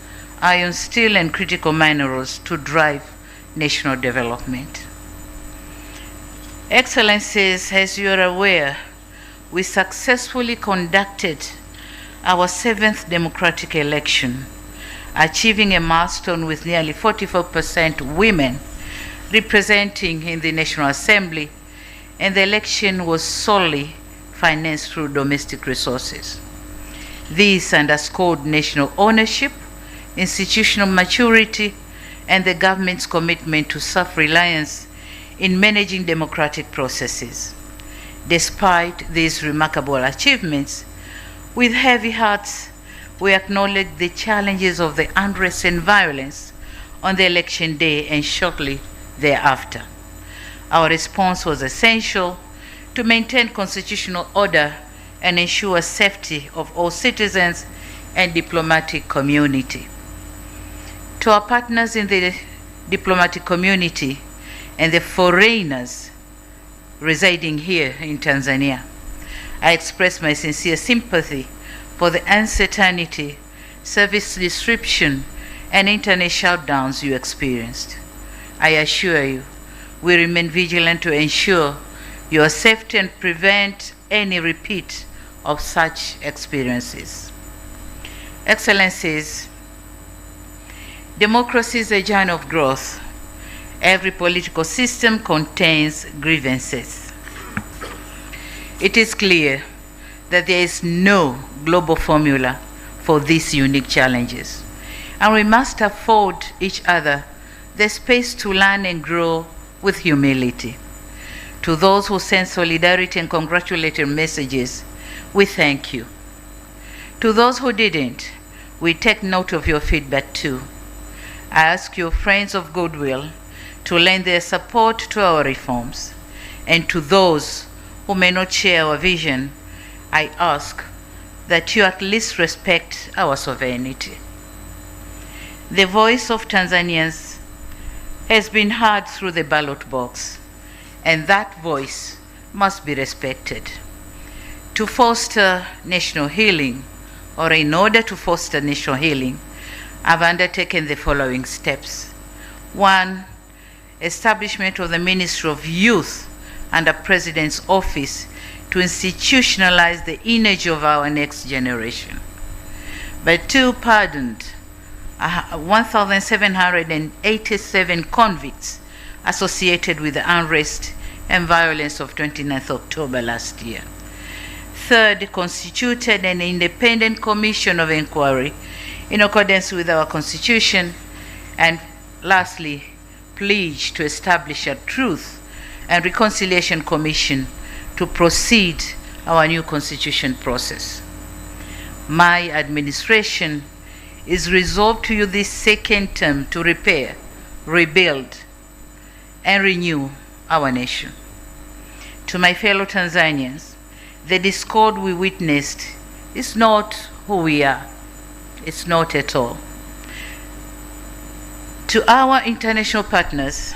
iron, steel, and critical minerals, to drive national development. Excellencies, as you are aware, we successfully conducted our 7th democratic election, achieving a milestone with nearly 44% women representing in the National Assembly, and the election was solely financed through domestic resources. This underscored national ownership, institutional maturity, and the government's commitment to self-reliance in managing democratic processes. Despite these remarkable achievements, with heavy hearts, we acknowledge the challenges of the unrest and violence on the election day and shortly thereafter. Our response was essential to maintain constitutional order and ensure safety of all citizens and diplomatic community. To our partners in the diplomatic community and the foreigners residing here in Tanzania, I express my sincere sympathy for the uncertainty, service disruption, and internet shutdowns you experienced. I assure you, we remain vigilant to ensure your safety and prevent any repeat of such experiences. Excellencies, democracy is a journey of growth. Every political system contains grievances. It is clear that there is no global formula for these unique challenges, and we must afford each other the space to learn and grow with humility. To those who send solidarity and congratulatory messages, we thank you. To those who didn't, we take note of your feedback too. I ask your friends of goodwill to lend their support to our reforms. And to those who may not share our vision, I ask that you at least respect our sovereignty. The voice of Tanzanians has been heard through the ballot box, and that voice must be respected. To foster national healing, or in order to foster national healing, I've undertaken the following steps. 1, establishment of the Ministry of Youth under President's office to institutionalize the image of our next generation. But 2, pardoned 1,787 convicts associated with the unrest and violence of 29th October last year. 3, constituted an independent commission of inquiry in accordance with our Constitution. And lastly, pledged to establish a Truth and Reconciliation Commission to proceed our new constitution process. My administration is resolved to use this second term to repair, rebuild, and renew our nation. To my fellow Tanzanians, the discord we witnessed is not who we are. It's not at all. To our international partners,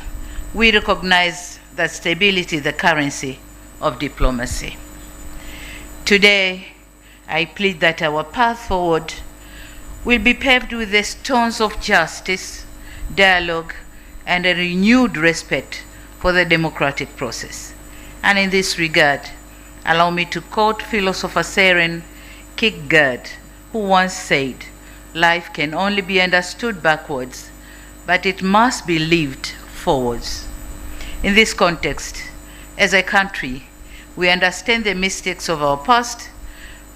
we recognize that stability is the currency of diplomacy. Today, I plead that our path forward will be paved with the stones of justice, dialogue, and a renewed respect for the democratic process. And in this regard, allow me to quote philosopher Søren Kierkegaard, who once said, "Life can only be understood backwards, but it must be lived forwards." In this context, as a country, we understand the mistakes of our past,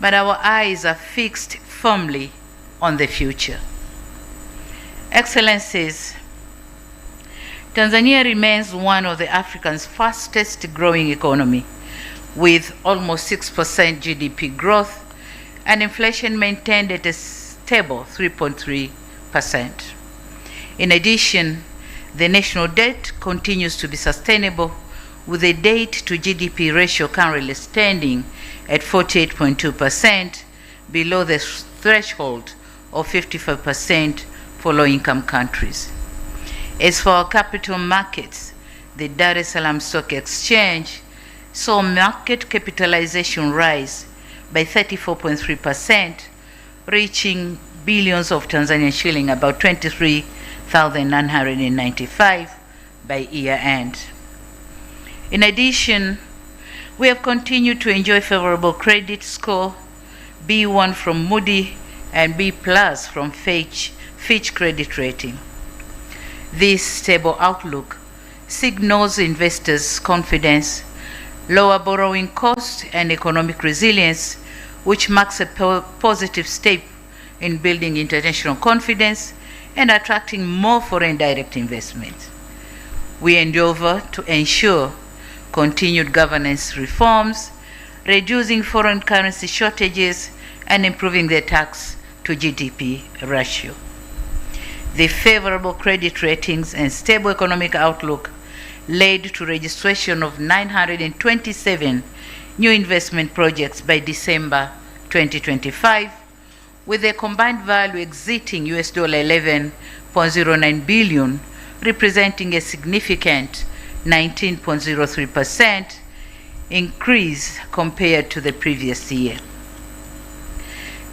but our eyes are fixed firmly on the future. Excellencies, Tanzania remains one of the Africa's fastest growing economy, with almost 6% GDP growth and inflation maintained at a stable 3.3%. In addition, the national debt continues to be sustainable, with the debt to GDP ratio currently standing at 48.2%, below the threshold of 55% for low-income countries. As for our capital markets, the Dar es Salaam Stock Exchange saw market capitalization rise by 34.3%, reaching billions of Tanzanian shilling, about 23,995 by year end. In addition, we have continued to enjoy favorable credit score, B1 from Moody and B+ from Fitch credit rating. This stable outlook signals investors' confidence, lower borrowing costs, and economic resilience, which marks a positive step in building international confidence and attracting more foreign direct investment. We endeavor to ensure continued governance reforms, reducing foreign currency shortages, and improving the tax to GDP ratio. The favorable credit ratings and stable economic outlook led to registration of 927 new investment projects by December 2025, with a combined value exceeding $11.09 billion, representing a significant 19.03% increase compared to the previous year.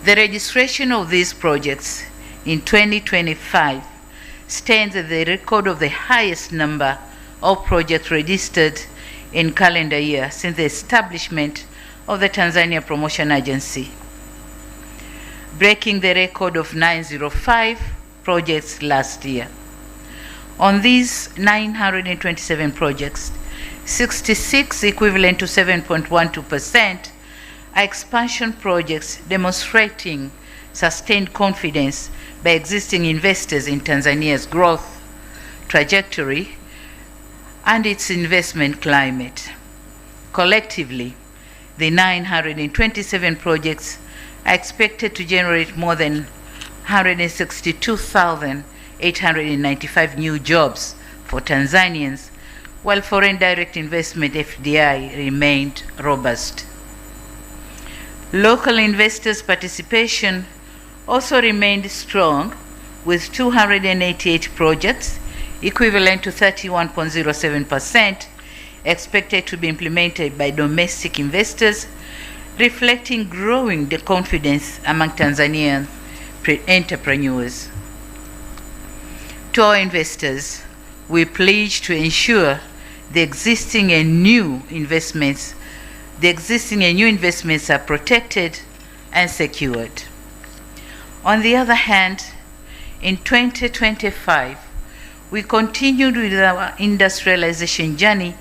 The registration of these projects in 2025 stands at the record of the highest number of projects registered in calendar year since the establishment of the Tanzania Promotion Agency, breaking the record of 905 projects last year. On these 927 projects, 66, equivalent to 7.12%, are expansion projects demonstrating sustained confidence by existing investors in Tanzania's growth trajectory and its investment climate. Collectively, the 927 projects are expected to generate more than 162,895 new jobs for Tanzanians, while foreign direct investment FDI remained robust. Local investors' participation also remained strong, with 288 projects, equivalent to 31.07%, expected to be implemented by domestic investors, reflecting growing confidence among Tanzanian entrepreneurs. To our investors, we pledge to ensure the existing and new investments are protected and secured. On the other hand, in 2025, we continued with our industrialization journey,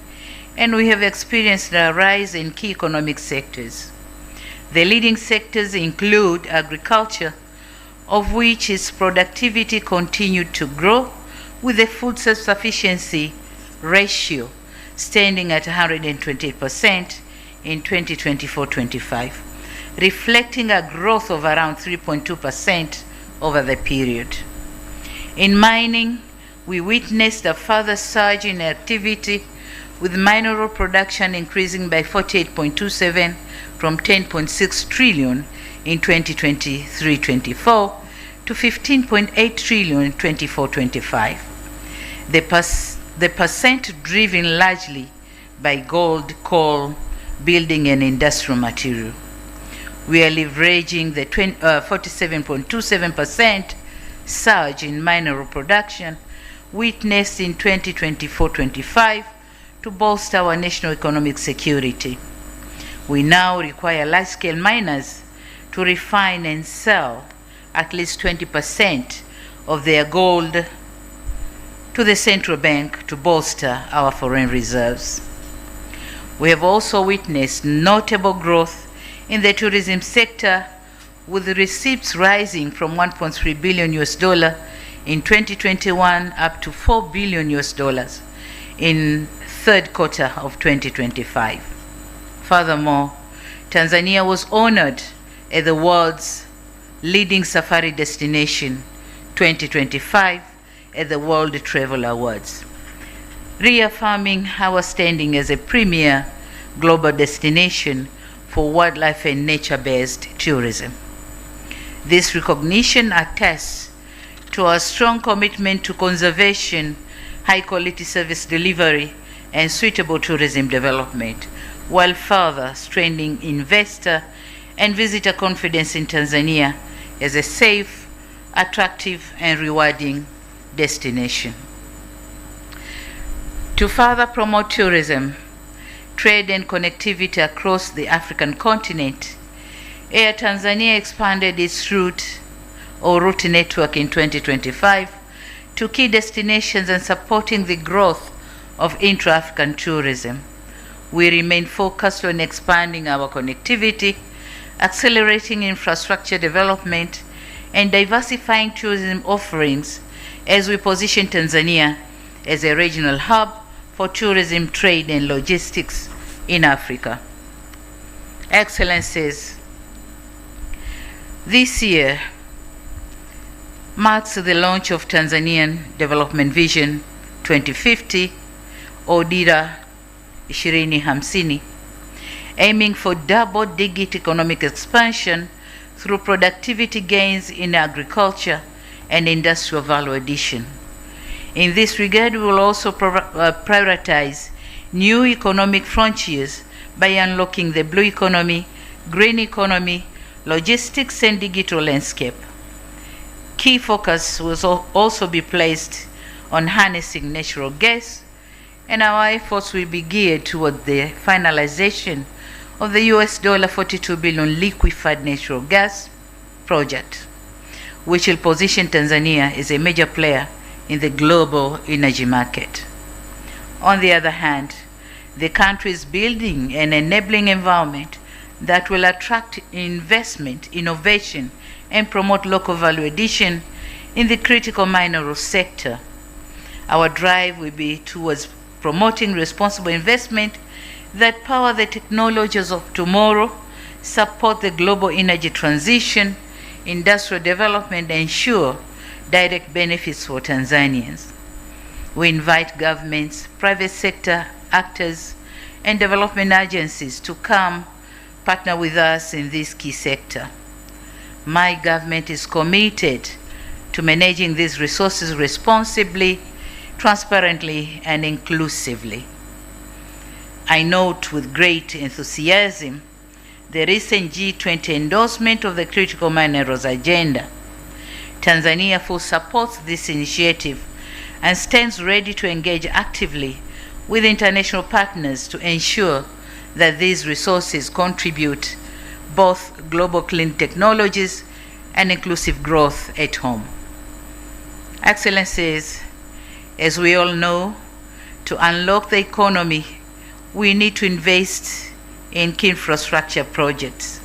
and we have experienced a rise in key economic sectors. The leading sectors include agriculture, of which its productivity continued to grow, with the food self-sufficiency ratio standing at 128% in 2024-25, reflecting a growth of around 3.2% over the period. In mining, we witnessed a further surge in activity, with mineral production increasing by 48.27% from 10.6 trillion in 2023-24 to 15.8 trillion in 24-25. The percent driven largely by gold, coal, building and industrial material. We are leveraging the 47.27% surge in mineral production witnessed in 2024-25 to bolster our national economic security. We now require large-scale miners to refine and sell at least 20% of their gold to the central bank to bolster our foreign reserves. We have also witnessed notable growth in the tourism sector, with receipts rising from $1.3 billion in 2021 up to $4 billion in third quarter of 2025. Furthermore, Tanzania was honored as the world's leading safari destination 2025 at the World Travel Awards, reaffirming our standing as a premier global destination for wildlife and nature-based tourism. This recognition attests to our strong commitment to conservation, high-quality service delivery, and suitable tourism development, while further strengthening investor and visitor confidence in Tanzania as a safe, attractive, and rewarding destination. To further promote tourism, trade, and connectivity across the African continent, Air Tanzania expanded its route network in 2025 to key destinations and supporting the growth of intra-African tourism. We remain focused on expanding our connectivity, accelerating infrastructure development, and diversifying tourism offerings as we position Tanzania as a regional hub for tourism, trade, and logistics in Africa. Excellencies, this year marks the launch of Tanzanian Development Vision 2050, or Dira 2050, aiming for double-digit economic expansion through productivity gains in agriculture and industrial value addition. In this regard, we will also prioritize new economic frontiers by unlocking the blue economy, green economy, logistics, and digital landscape. Key focus will also be placed on harnessing natural gas, and our efforts will be geared toward the finalization of the $42 billion liquefied natural gas project, which will position Tanzania as a major player in the global energy market. On the other hand, the country is building an enabling environment that will attract investment, innovation, and promote local value addition in the critical mineral sector. Our drive will be towards promoting responsible investment that power the technologies of tomorrow, support the global energy transition, industrial development, and ensure direct benefits for Tanzanians. We invite governments, private sector actors, and development agencies to come partner with us in this key sector. My government is committed to managing these resources responsibly, transparently, and inclusively. I note with great enthusiasm the recent G20 endorsement of the critical minerals agenda. Tanzania fully supports this initiative and stands ready to engage actively with international partners to ensure that these resources contribute both global clean technologies and inclusive growth at home. Excellencies, as we all know, to unlock the economy, we need to invest in key infrastructure projects.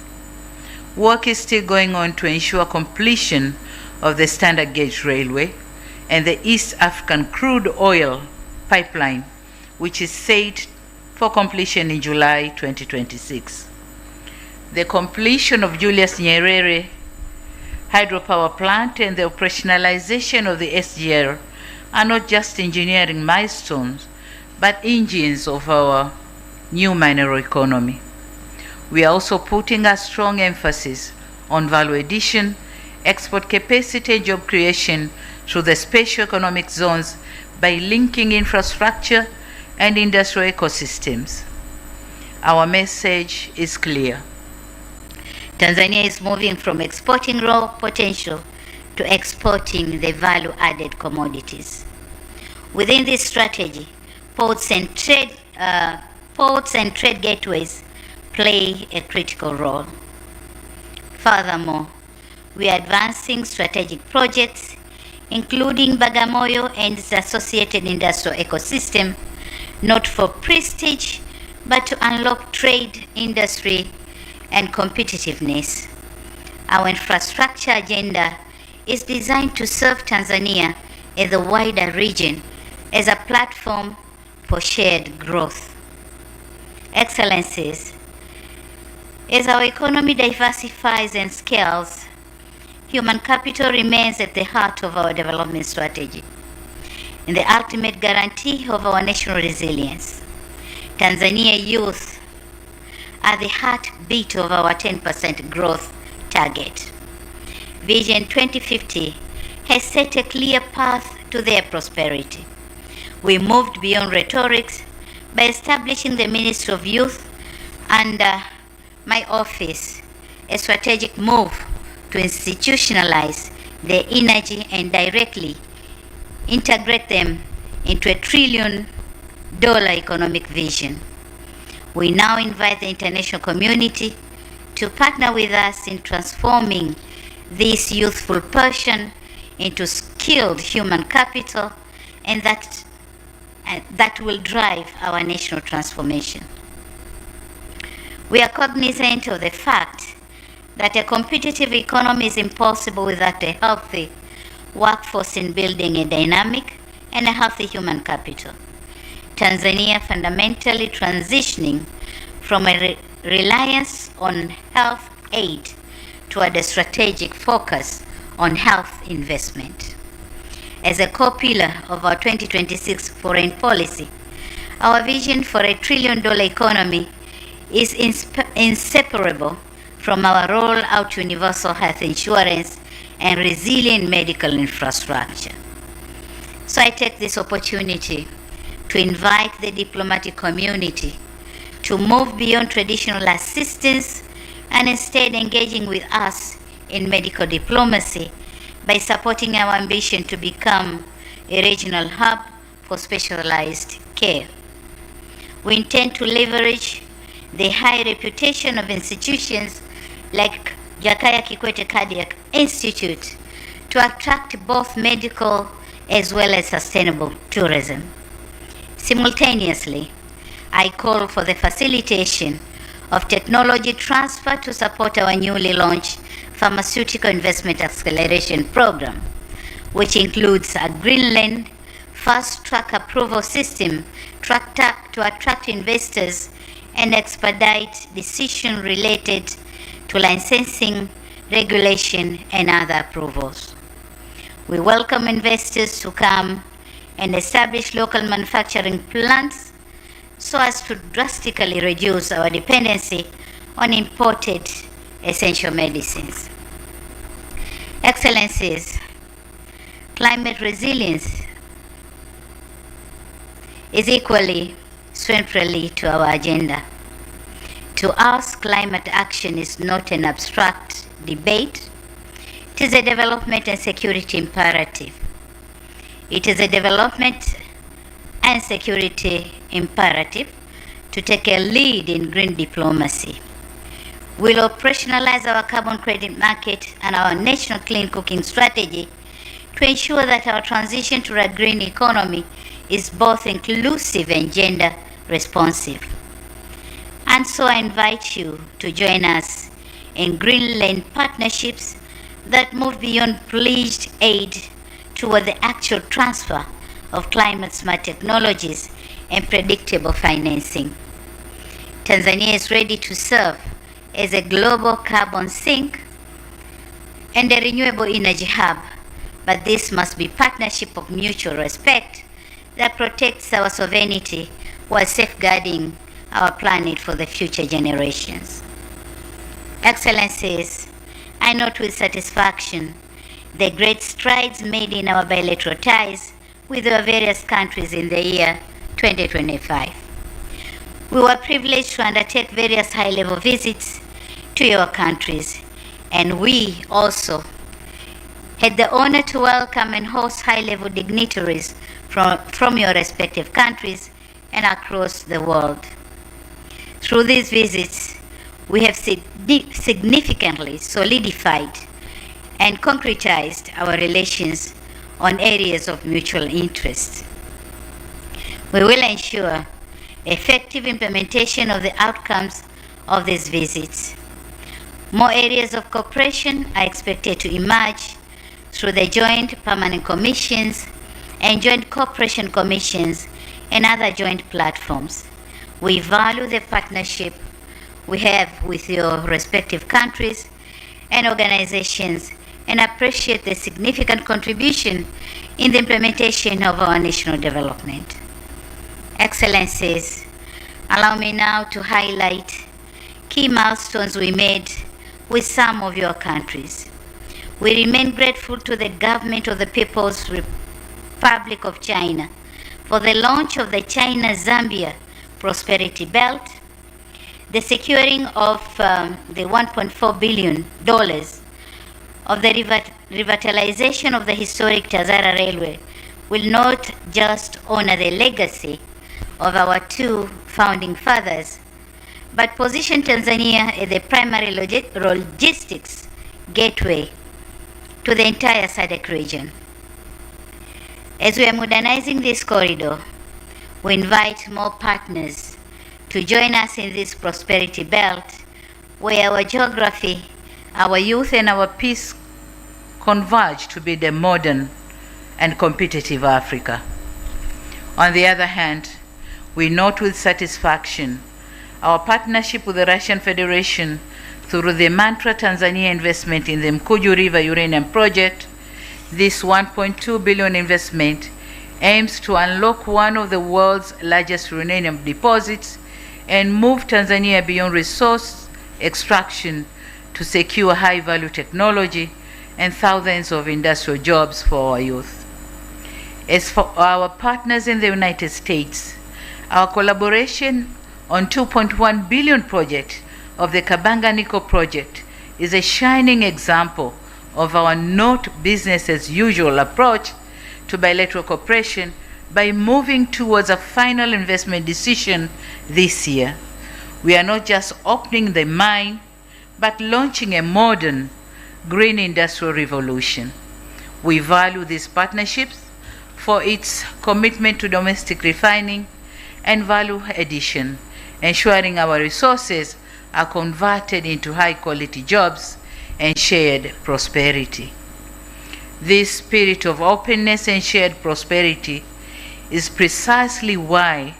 Work is still going on to ensure completion of the standard gauge railway and the East African crude oil pipeline, which is set for completion in July 2026. The completion of Julius Nyerere hydropower plant and the operationalization of the SGR are not just engineering milestones, but engines of our new mineral economy. We are also putting a strong emphasis on value addition, export capacity, and job creation through the special economic zones by linking infrastructure and industrial ecosystems. Our message is clear. Tanzania is moving from exporting raw potential to exporting the value-added commodities. Within this strategy, ports and trade gateways play a critical role. Furthermore, we are advancing strategic projects, including Bagamoyo and its associated industrial ecosystem, not for prestige, but to unlock trade, industry, and competitiveness. Our infrastructure agenda is designed to serve Tanzania and the wider region as a platform for shared growth. Excellencies, as our economy diversifies and scales, human capital remains at the heart of our development strategy and the ultimate guarantee of our national resilience. Tanzania youth are the heartbeat of our 10% growth target. Vision 2050 has set a clear path to their prosperity. We moved beyond rhetorics by establishing the Ministry of Youth under my office, a strategic move to institutionalize their energy and directly integrate them into a $1 trillion economic vision. We now invite the international community to partner with us in transforming this youthful passion into skilled human capital, and that will drive our national transformation. We are cognizant of the fact that a competitive economy is impossible without a healthy workforce in building a dynamic and a healthy human capital. Tanzania fundamentally transitioning from a reliance on health aid toward a strategic focus on health investment. As a core pillar of our 2026 foreign policy, our vision for a $1 trillion economy is inseparable from our roll-out to universal health insurance and resilient medical infrastructure. So I take this opportunity to invite the diplomatic community to move beyond traditional assistance and instead engaging with us in medical diplomacy by supporting our ambition to become a regional hub for specialized care. We intend to leverage the high reputation of institutions like Jakaya Kikwete Cardiac Institute to attract both medical as well as sustainable tourism. Simultaneously, I call for the facilitation of technology transfer to support our newly launched Pharmaceutical Investment Acceleration Program, which includes a Greenland fast-track approval system to attract investors and expedite decisions related to licensing, regulation, and other approvals. We welcome investors to come and establish local manufacturing plants so as to drastically reduce our dependency on imported essential medicines. Excellencies, climate resilience is equally centrally to our agenda. To us, climate action is not an abstract debate. It is a development and security imperative. It is a development and security imperative to take a lead in green diplomacy. We'll operationalize our carbon credit market and our national clean cooking strategy to ensure that our transition to a green economy is both inclusive and gender responsive. And so I invite you to join us in Greenland partnerships that move beyond pledged aid toward the actual transfer of climate-smart technologies and predictable financing. Tanzania is ready to serve as a global carbon sink and a renewable energy hub, but this must be partnership of mutual respect that protects our sovereignty while safeguarding our planet for the future generations. Excellencies, I note with satisfaction the great strides made in our bilateral ties with our various countries in the year 2025. We were privileged to undertake various high-level visits to your countries, and we also had the honor to welcome and host high-level dignitaries from your respective countries and across the world. Through these visits, we have significantly solidified and concretized our relations on areas of mutual interest. We will ensure effective implementation of the outcomes of these visits. More areas of cooperation are expected to emerge through the joint permanent commissions and joint cooperation commissions and other joint platforms. We value the partnership we have with your respective countries and organizations and appreciate the significant contribution in the implementation of our national development. Excellencies, allow me now to highlight key milestones we made with some of your countries. We remain grateful to the government of the People's Republic of China for the launch of the China-Zambia Prosperity Belt, the securing of the $1.4 billion of the revitalization of the historic Tazara Railway will not just honor the legacy of our two founding fathers, but position Tanzania as the primary logistics gateway to the entire SADC region. As we are modernizing this corridor, we invite more partners to join us in this prosperity belt where our geography, our youth, and our peace converge to be the modern and competitive Africa. On the other hand, we note with satisfaction our partnership with the Russian Federation through the Mantra Tanzania investment in the Mkuju River uranium project. This 1.2 billion investment aims to unlock one of the world's largest uranium deposits and move Tanzania beyond resource extraction to secure high-value technology and thousands of industrial jobs for our youth. As for our partners in the United States, our collaboration on $2.1 billion project of the Kabanga Nickel project is a shining example of our not business as usual approach to bilateral cooperation by moving towards a final investment decision this year. We are not just opening the mine, but launching a modern green industrial revolution. We value these partnerships for its commitment to domestic refining and value addition, ensuring our resources are converted into high-quality jobs and shared prosperity. This spirit of openness and shared prosperity is precisely why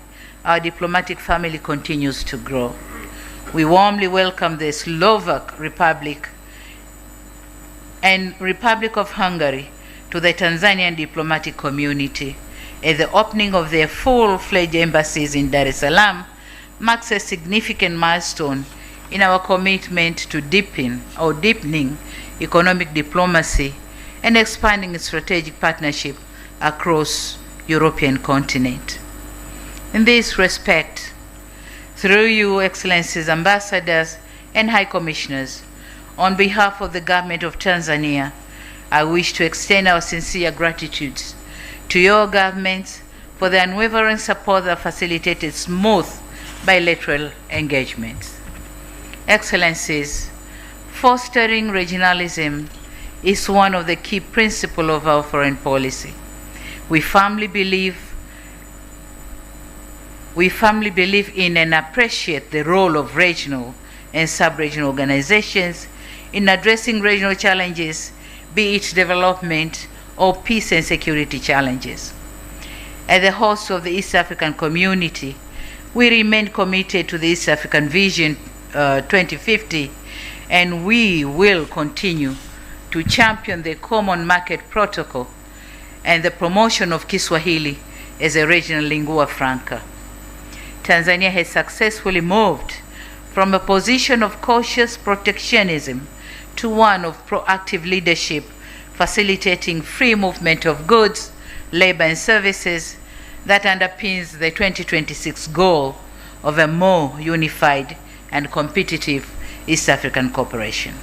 our diplomatic family continues to grow. We warmly welcome the Slovak Republic and Republic of Hungary to the Tanzanian diplomatic community, as the opening of their full-fledged embassies in Dar es Salaam marks a significant milestone in our commitment to deepening economic diplomacy and expanding strategic partnership across European continent. In this respect, through you, Excellencies, Ambassadors, and High Commissioners, on behalf of the Government of Tanzania, I wish to extend our sincere gratitude to your governments for the unwavering support that facilitated smooth bilateral engagements. Excellencies, fostering regionalism is one of the key principles of our foreign policy. We firmly believe in and appreciate the role of regional and sub-regional organizations in addressing regional challenges, be it development or peace and security challenges. As the host of the East African community, we remain committed to the East African Vision 2050, and we will continue to champion the Common Market Protocol and the promotion of Kiswahili as a regional lingua franca. Tanzania has successfully moved from a position of cautious protectionism to one of proactive leadership, facilitating free movement of goods, labor, and services that underpins the 2026 goal of a more unified and competitive East African cooperation.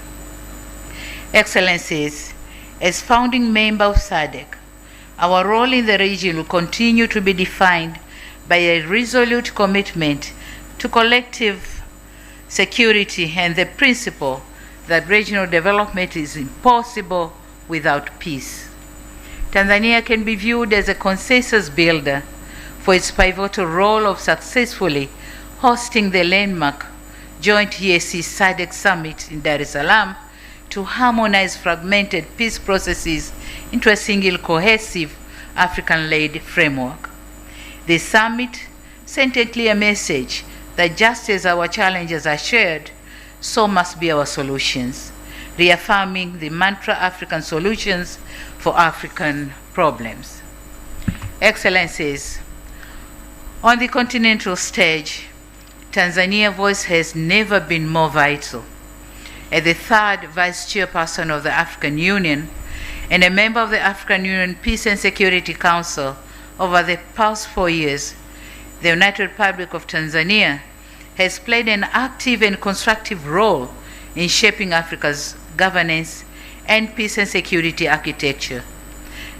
Excellencies, as founding member of SADC, our role in the region will continue to be defined by a resolute commitment to collective security and the principle that regional development is impossible without peace. Tanzania can be viewed as a consensus builder for its pivotal role of successfully hosting the landmark joint EAC SADC summit in Dar es Salaam to harmonize fragmented peace processes into a single cohesive African-led framework. This summit sent a clear message that just as our challenges are shared, so must be our solutions, reaffirming the mantra African solutions for African problems. Excellencies, on the continental stage, Tanzania's voice has never been more vital. As the third vice chairperson of the African Union and a member of the African Union Peace and Security Council over the past 4 years, the United Republic of Tanzania has played an active and constructive role in shaping Africa's governance and peace and security architecture.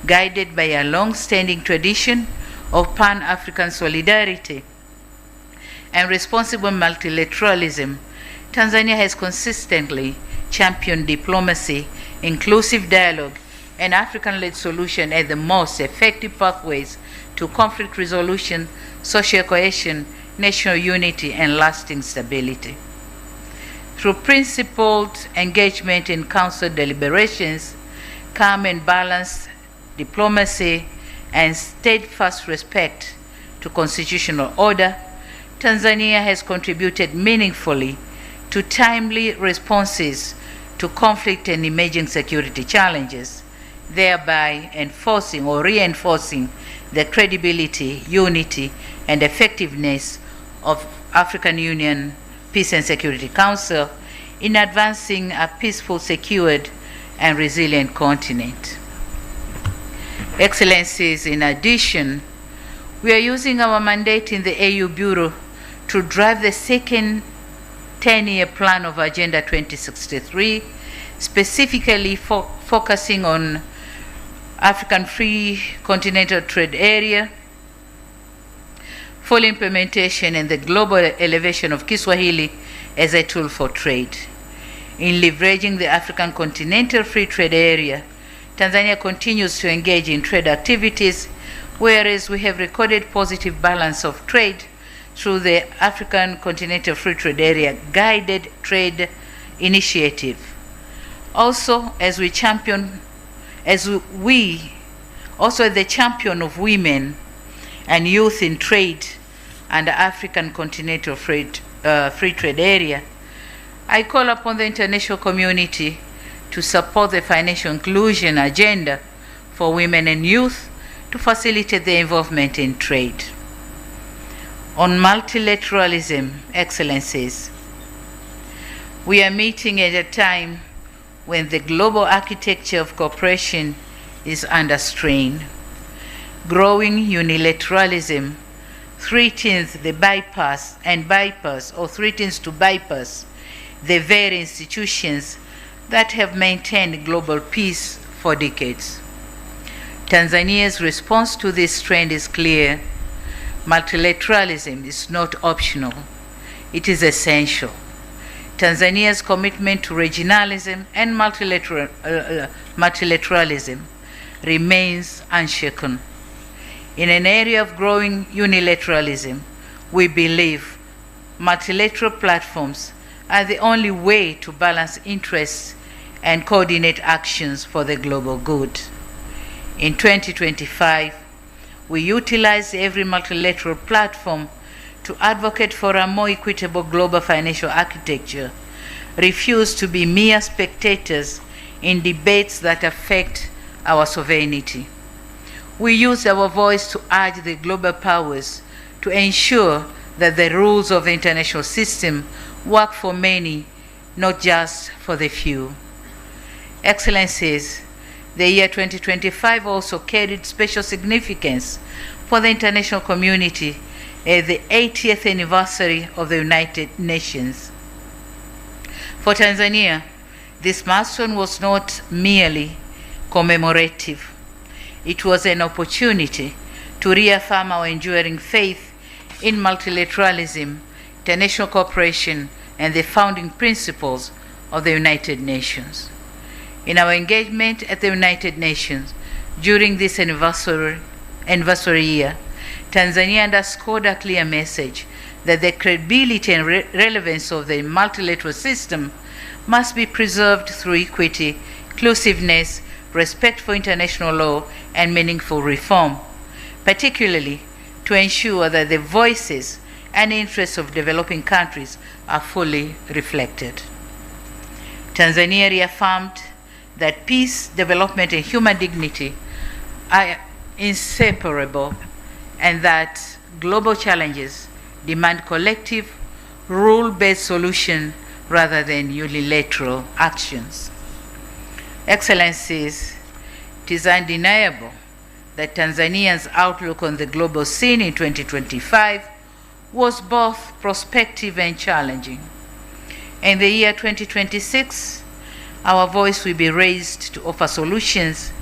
Guided by a long-standing tradition of Pan-African solidarity and responsible multilateralism, Tanzania has consistently championed diplomacy, inclusive dialogue, and African-led solution as the most effective pathways to conflict resolution, social cohesion, national unity, and lasting stability. Through principled engagement in council deliberations, calm and balanced diplomacy, and steadfast respect to constitutional order, Tanzania has contributed meaningfully to timely responses to conflict and emerging security challenges, thereby enforcing or reinforcing the credibility, unity, and effectiveness of African Union Peace and Security Council in advancing a peaceful, secured, and resilient continent. Excellencies, in addition, we are using our mandate in the AU Bureau to drive the second 10-year plan of Agenda 2063 specifically focusing on African Free Continental Trade Area, full implementation and the global elevation of Kiswahili as a tool for trade. In leveraging the African Continental Free Trade Area, Tanzania continues to engage in trade activities, whereas we have recorded positive balance of trade through the African Continental Free Trade Area Guided Trade Initiative. Also, as the champion of women and youth in trade and African Continental Free Trade Area, I call upon the international community to support the financial inclusion agenda for women and youth to facilitate their involvement in trade. On multilateralism, Excellencies, we are meeting at a time when the global architecture of cooperation is under strain. Growing unilateralism threatens to bypass the very institutions that have maintained global peace for decades. Tanzania's response to this trend is clear. Multilateralism is not optional, it is essential. Tanzania's commitment to regionalism and multilateralism remains unshaken. In an area of growing unilateralism, we believe multilateral platforms are the only way to balance interests and coordinate actions for the global good. In 2025, we utilize every multilateral platform to advocate for a more equitable global financial architecture, refuse to be mere spectators in debates that affect our sovereignty. We use our voice to urge the global powers to ensure that the rules of the international system work for many, not just for the few. Excellencies, the year 2025 also carried special significance for the international community as the 80th anniversary of the United Nations. For Tanzania, this milestone was not merely commemorative. It was an opportunity to reaffirm our enduring faith in multilateralism, international cooperation, and the founding principles of the United Nations. In our engagement at the United Nations during this anniversary year, Tanzania underscored a clear message that the credibility and relevance of the multilateral system must be preserved through equity, inclusiveness, respect for international law, and meaningful reform, particularly to ensure that the voices and interests of developing countries are fully reflected. Tanzania reaffirmed that peace, development, and human dignity are inseparable, and that global challenges demand collective, rule-based solutions rather than unilateral actions. Excellencies, it is undeniable that Tanzania's outlook on the global scene in 2025 was both prospective and challenging. In the year 2026, our voice will be raised to offer solutions,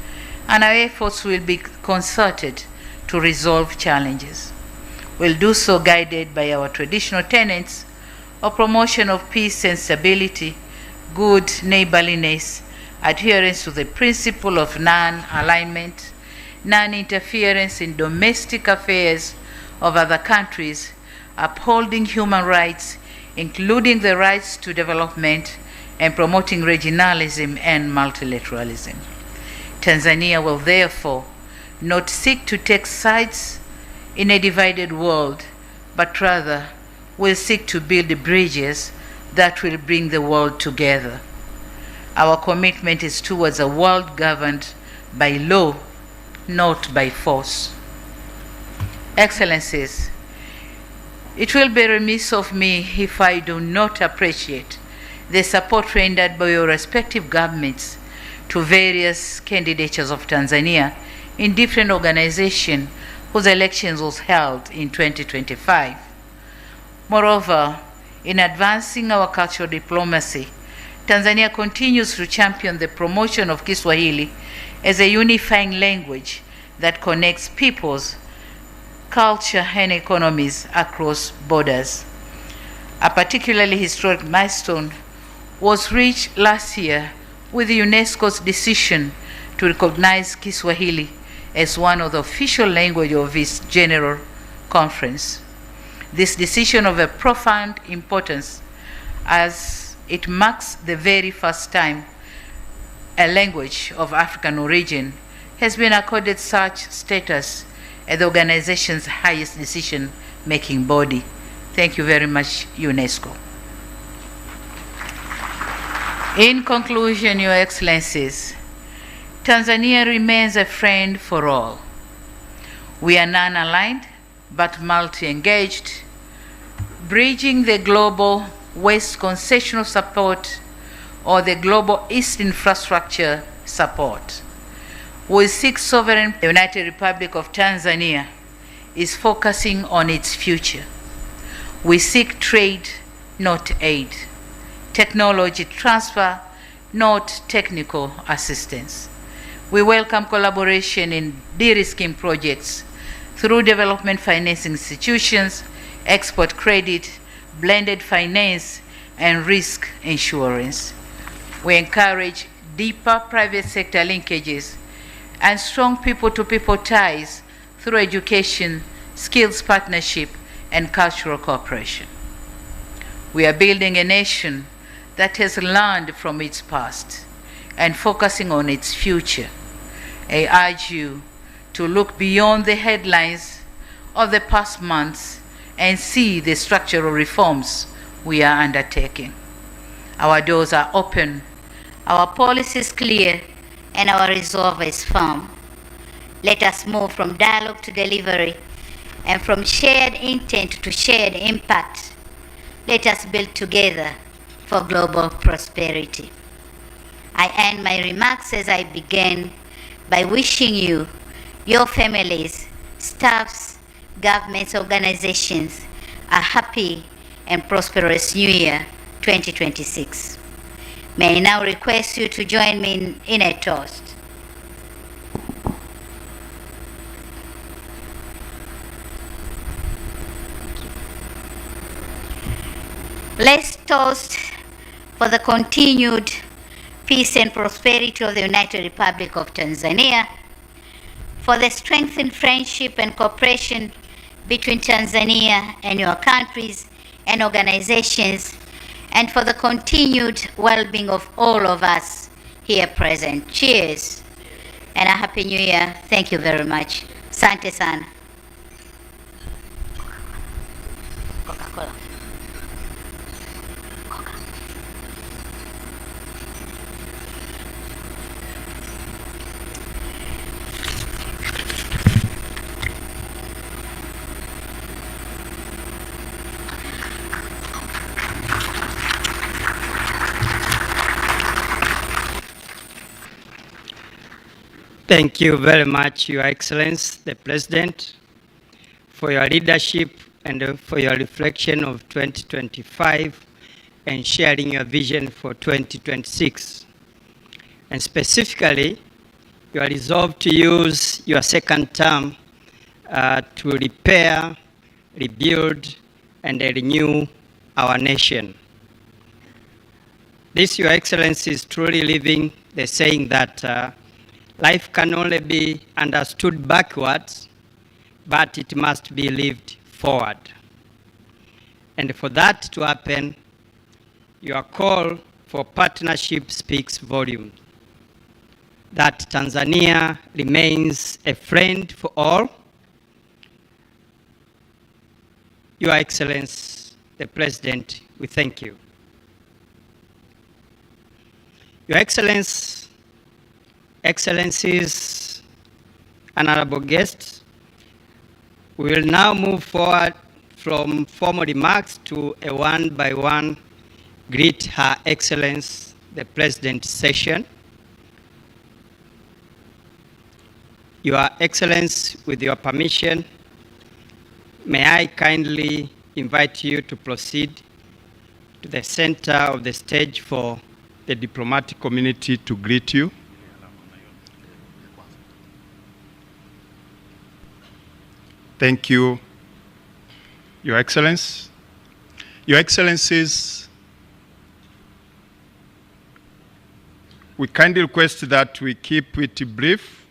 and our efforts will be concerted to resolve challenges. We'll do so guided by our traditional tenets of promotion of peace and stability, good neighborliness, adherence to the principle of non-alignment, non-interference in domestic affairs of other countries, upholding human rights, including the rights to development, and promoting regionalism and multilateralism. Tanzania will therefore not seek to take sides in a divided world, but rather will seek to build bridges that will bring the world together. Our commitment is towards a world governed by law, not by force. Excellencies, it will be remiss of me if I do not appreciate the support rendered by your respective governments to various candidatures of Tanzania in different organizations whose elections was held in 2025. Moreover, in advancing our cultural diplomacy, Tanzania continues to champion the promotion of Kiswahili as a unifying language that connects peoples, culture, and economies across borders. A particularly historic milestone was reached last year with UNESCO's decision to recognize Kiswahili as one of the official languages of its General Conference. This decision of a profound importance, as it marks the very first time a language of African origin has been accorded such status as the organization's highest decision-making body. Thank you very much, UNESCO. In conclusion, Your Excellencies, Tanzania remains a friend for all. We are non-aligned but multi-engaged, bridging the global West concessional support or the global East infrastructure support. We seek sovereign. The United Republic of Tanzania is focusing on its future. We seek trade, not aid, technology transfer, not technical assistance. We welcome collaboration in de-risking projects through development financing institutions, export credit, blended finance, and risk insurance. We encourage deeper private sector linkages and strong people-to-people ties through education, skills partnership, and cultural cooperation. We are building a nation that has learned from its past and focusing on its future. I urge you to look beyond the headlines of the past months and see the structural reforms we are undertaking. Our doors are open, Our policy is clear, and our resolve is firm. Let us move from dialogue to delivery, and from shared intent to shared impact. Let us build together for global prosperity. I end my remarks as I began by wishing you, your families, staffs, governments, organizations, a happy and prosperous New Year 2026. May I now request you to join me in a toast. Let's toast for the continued peace and prosperity of the United Republic of Tanzania, for the strengthened friendship and cooperation between Tanzania and your countries and organizations, and for the continued well-being of all of us here present. Cheers, and a Happy New Year. Thank you very much. Asante sana. Coca-Cola. Thank you very much, Your Excellency, the President, for your leadership and for your reflection of 2025 and sharing your vision for 2026. And specifically, you are resolved to use your second term to repair, rebuild, and renew our nation. This, Your Excellency, is truly living the saying that life can only be understood backwards, but it must be lived forward. And for that to happen, your call for partnership speaks volumes. That Tanzania remains a friend for all. Your Excellency, the President, we thank you. Your Excellencies, honorable guests, we will now move forward from formal remarks to a one-by-one greet Her Excellency the President session. Your Excellency, with your permission, may I kindly invite you to proceed to the center of the stage for the diplomatic community to greet you. Thank you, Your Excellency. Your Excellencies, we kindly request that we keep it brief.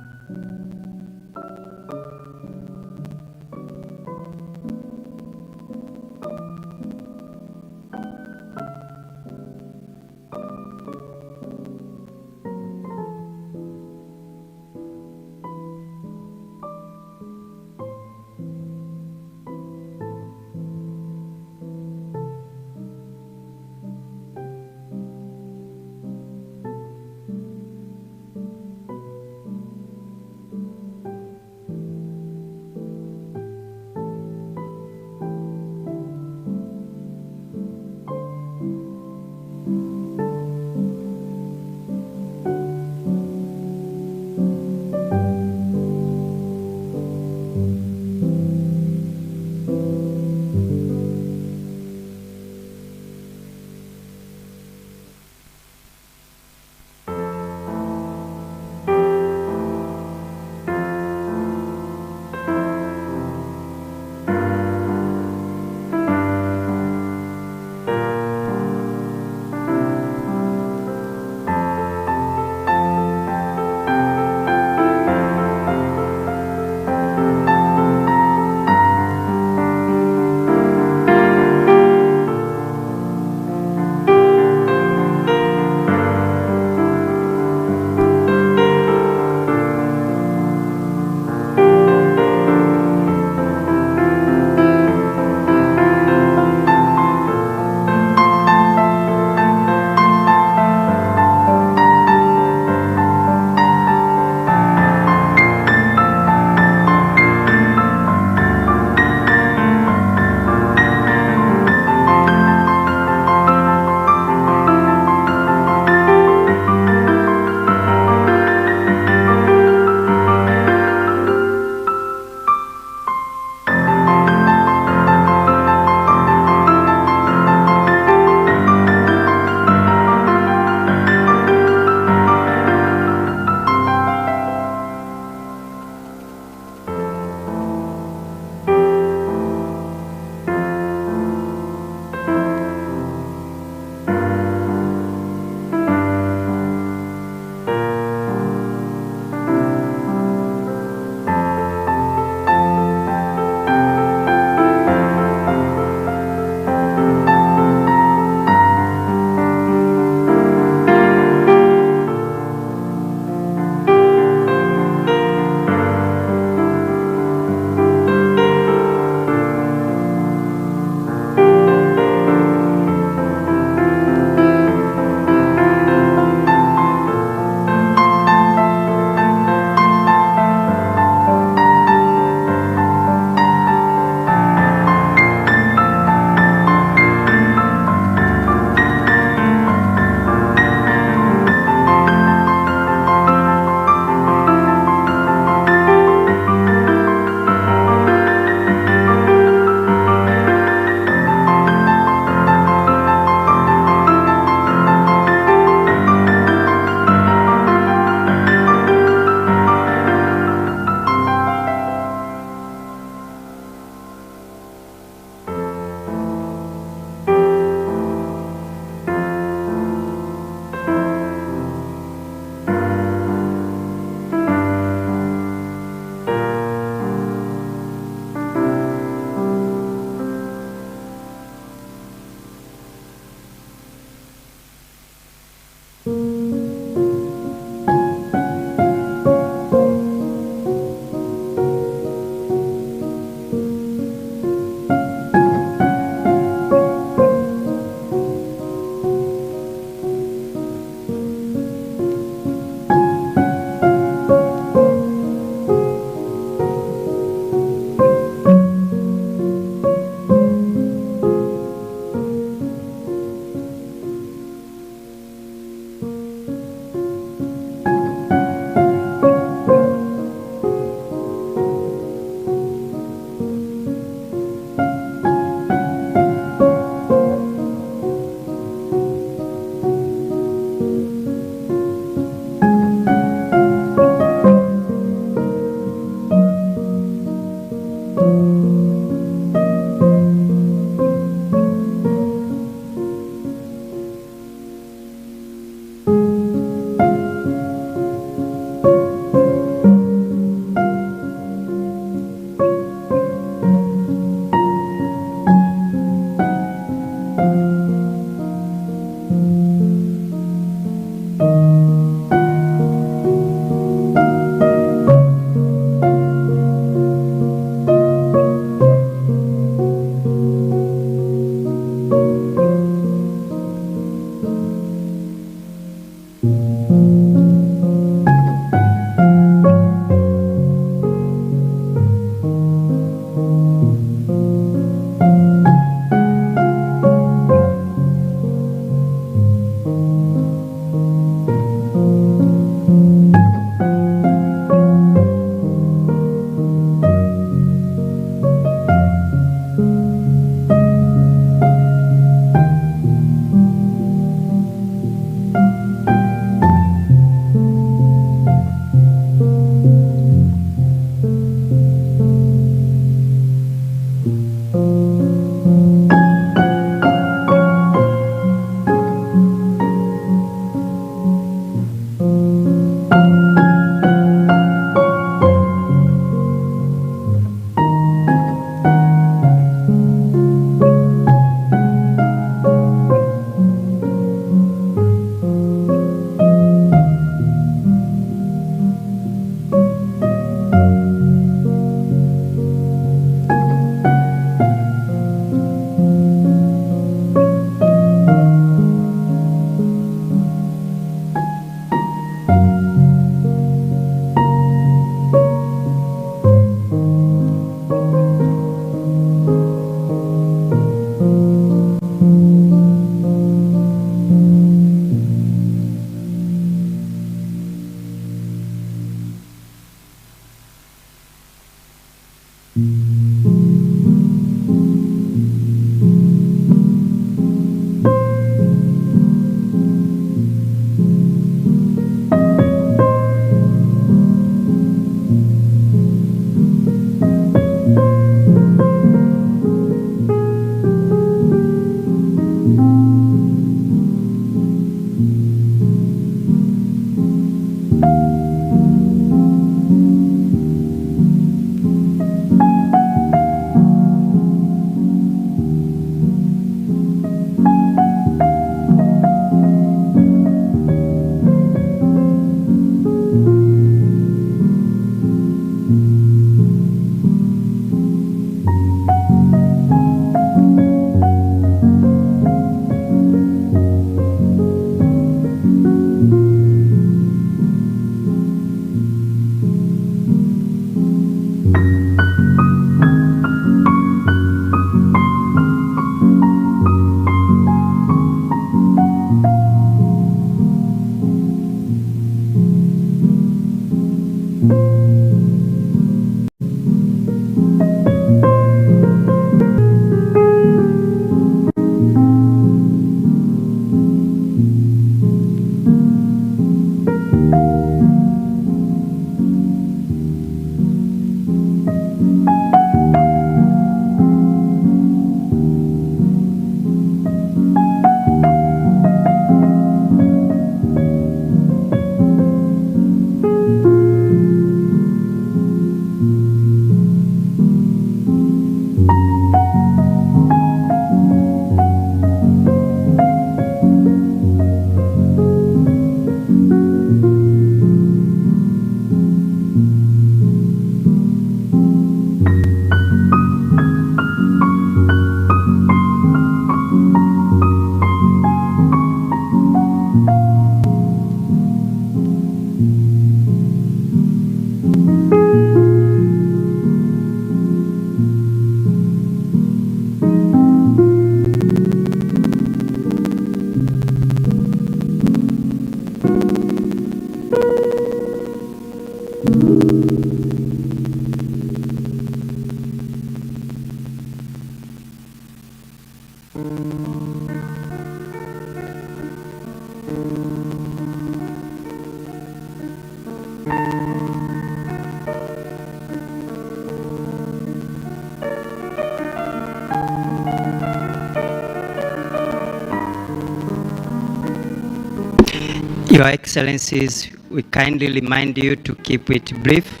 Your Excellencies, we kindly remind you to keep it brief.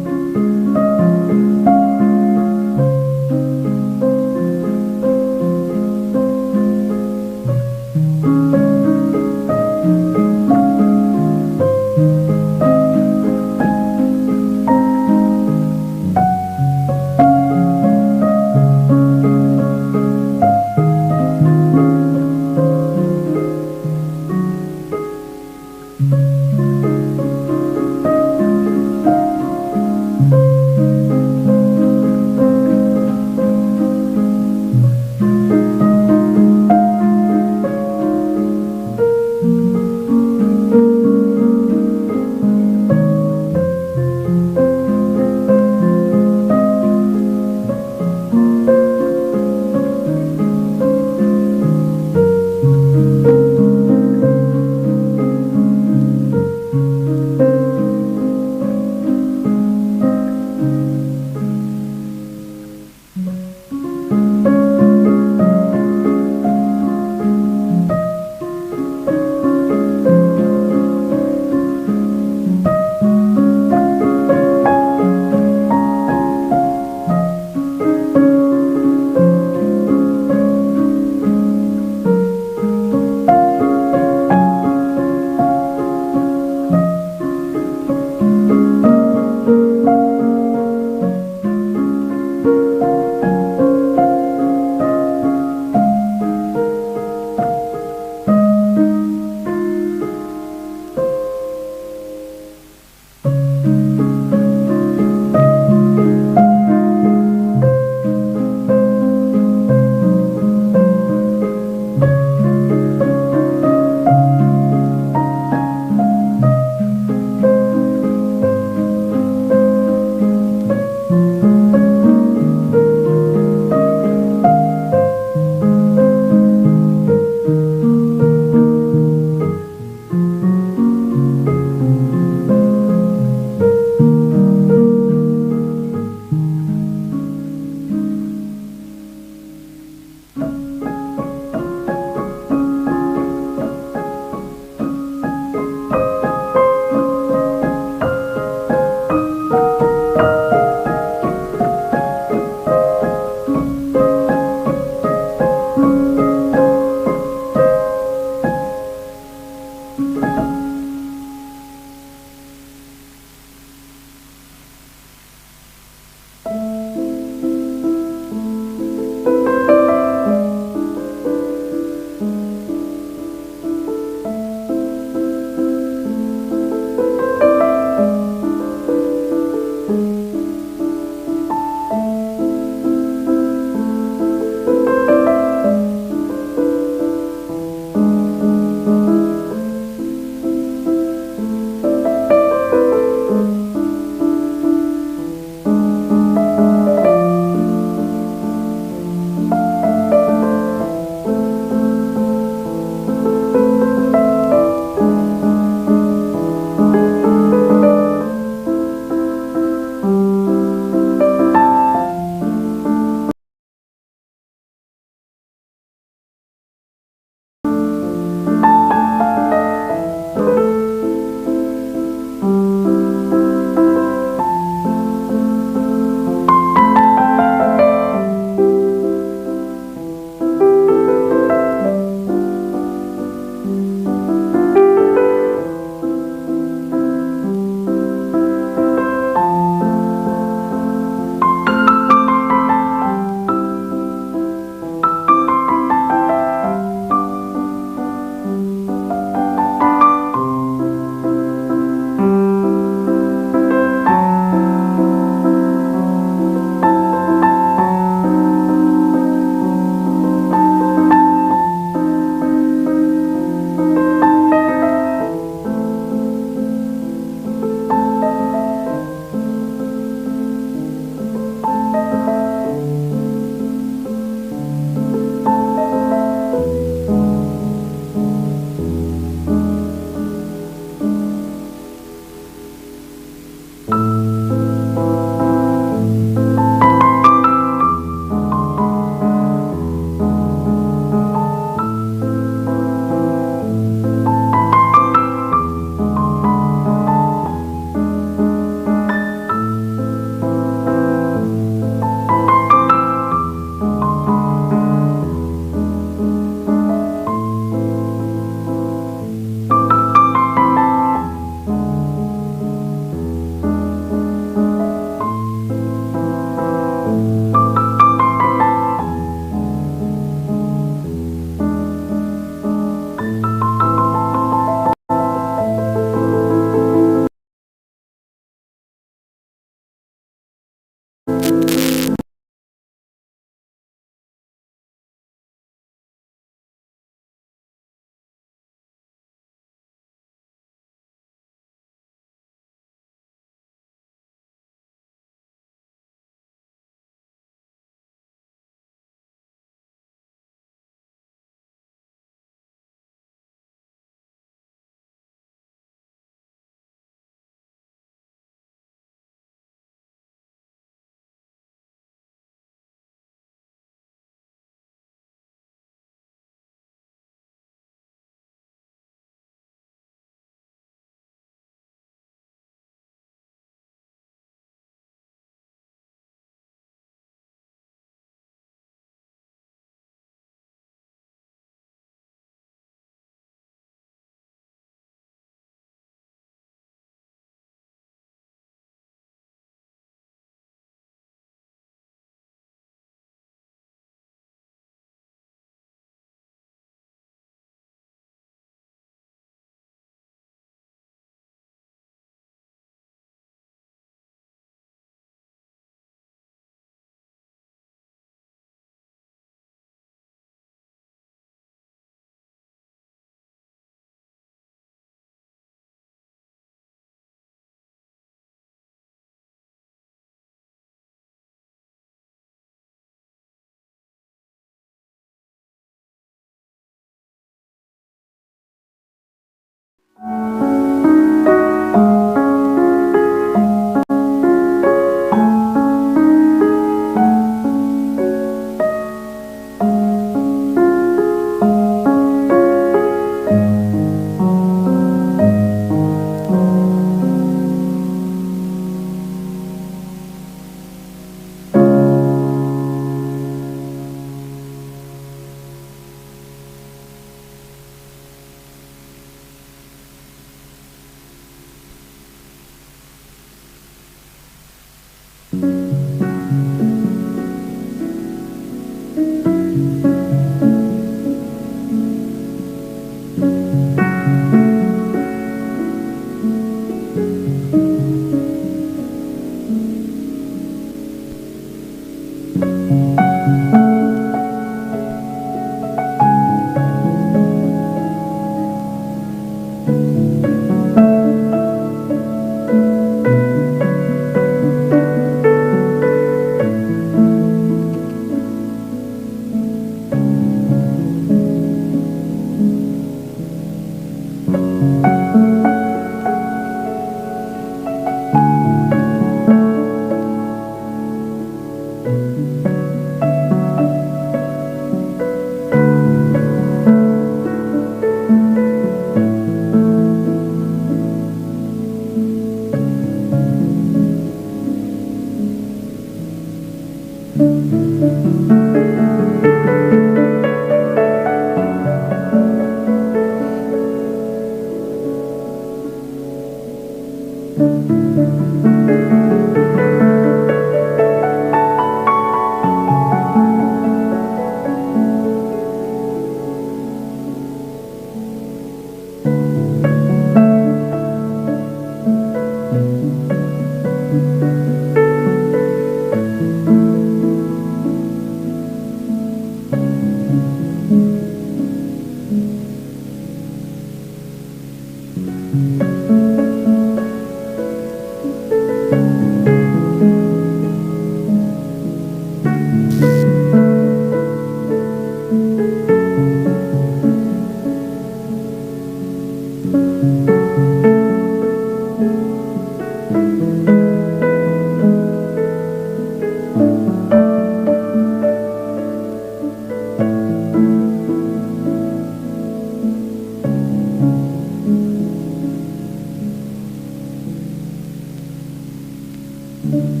you.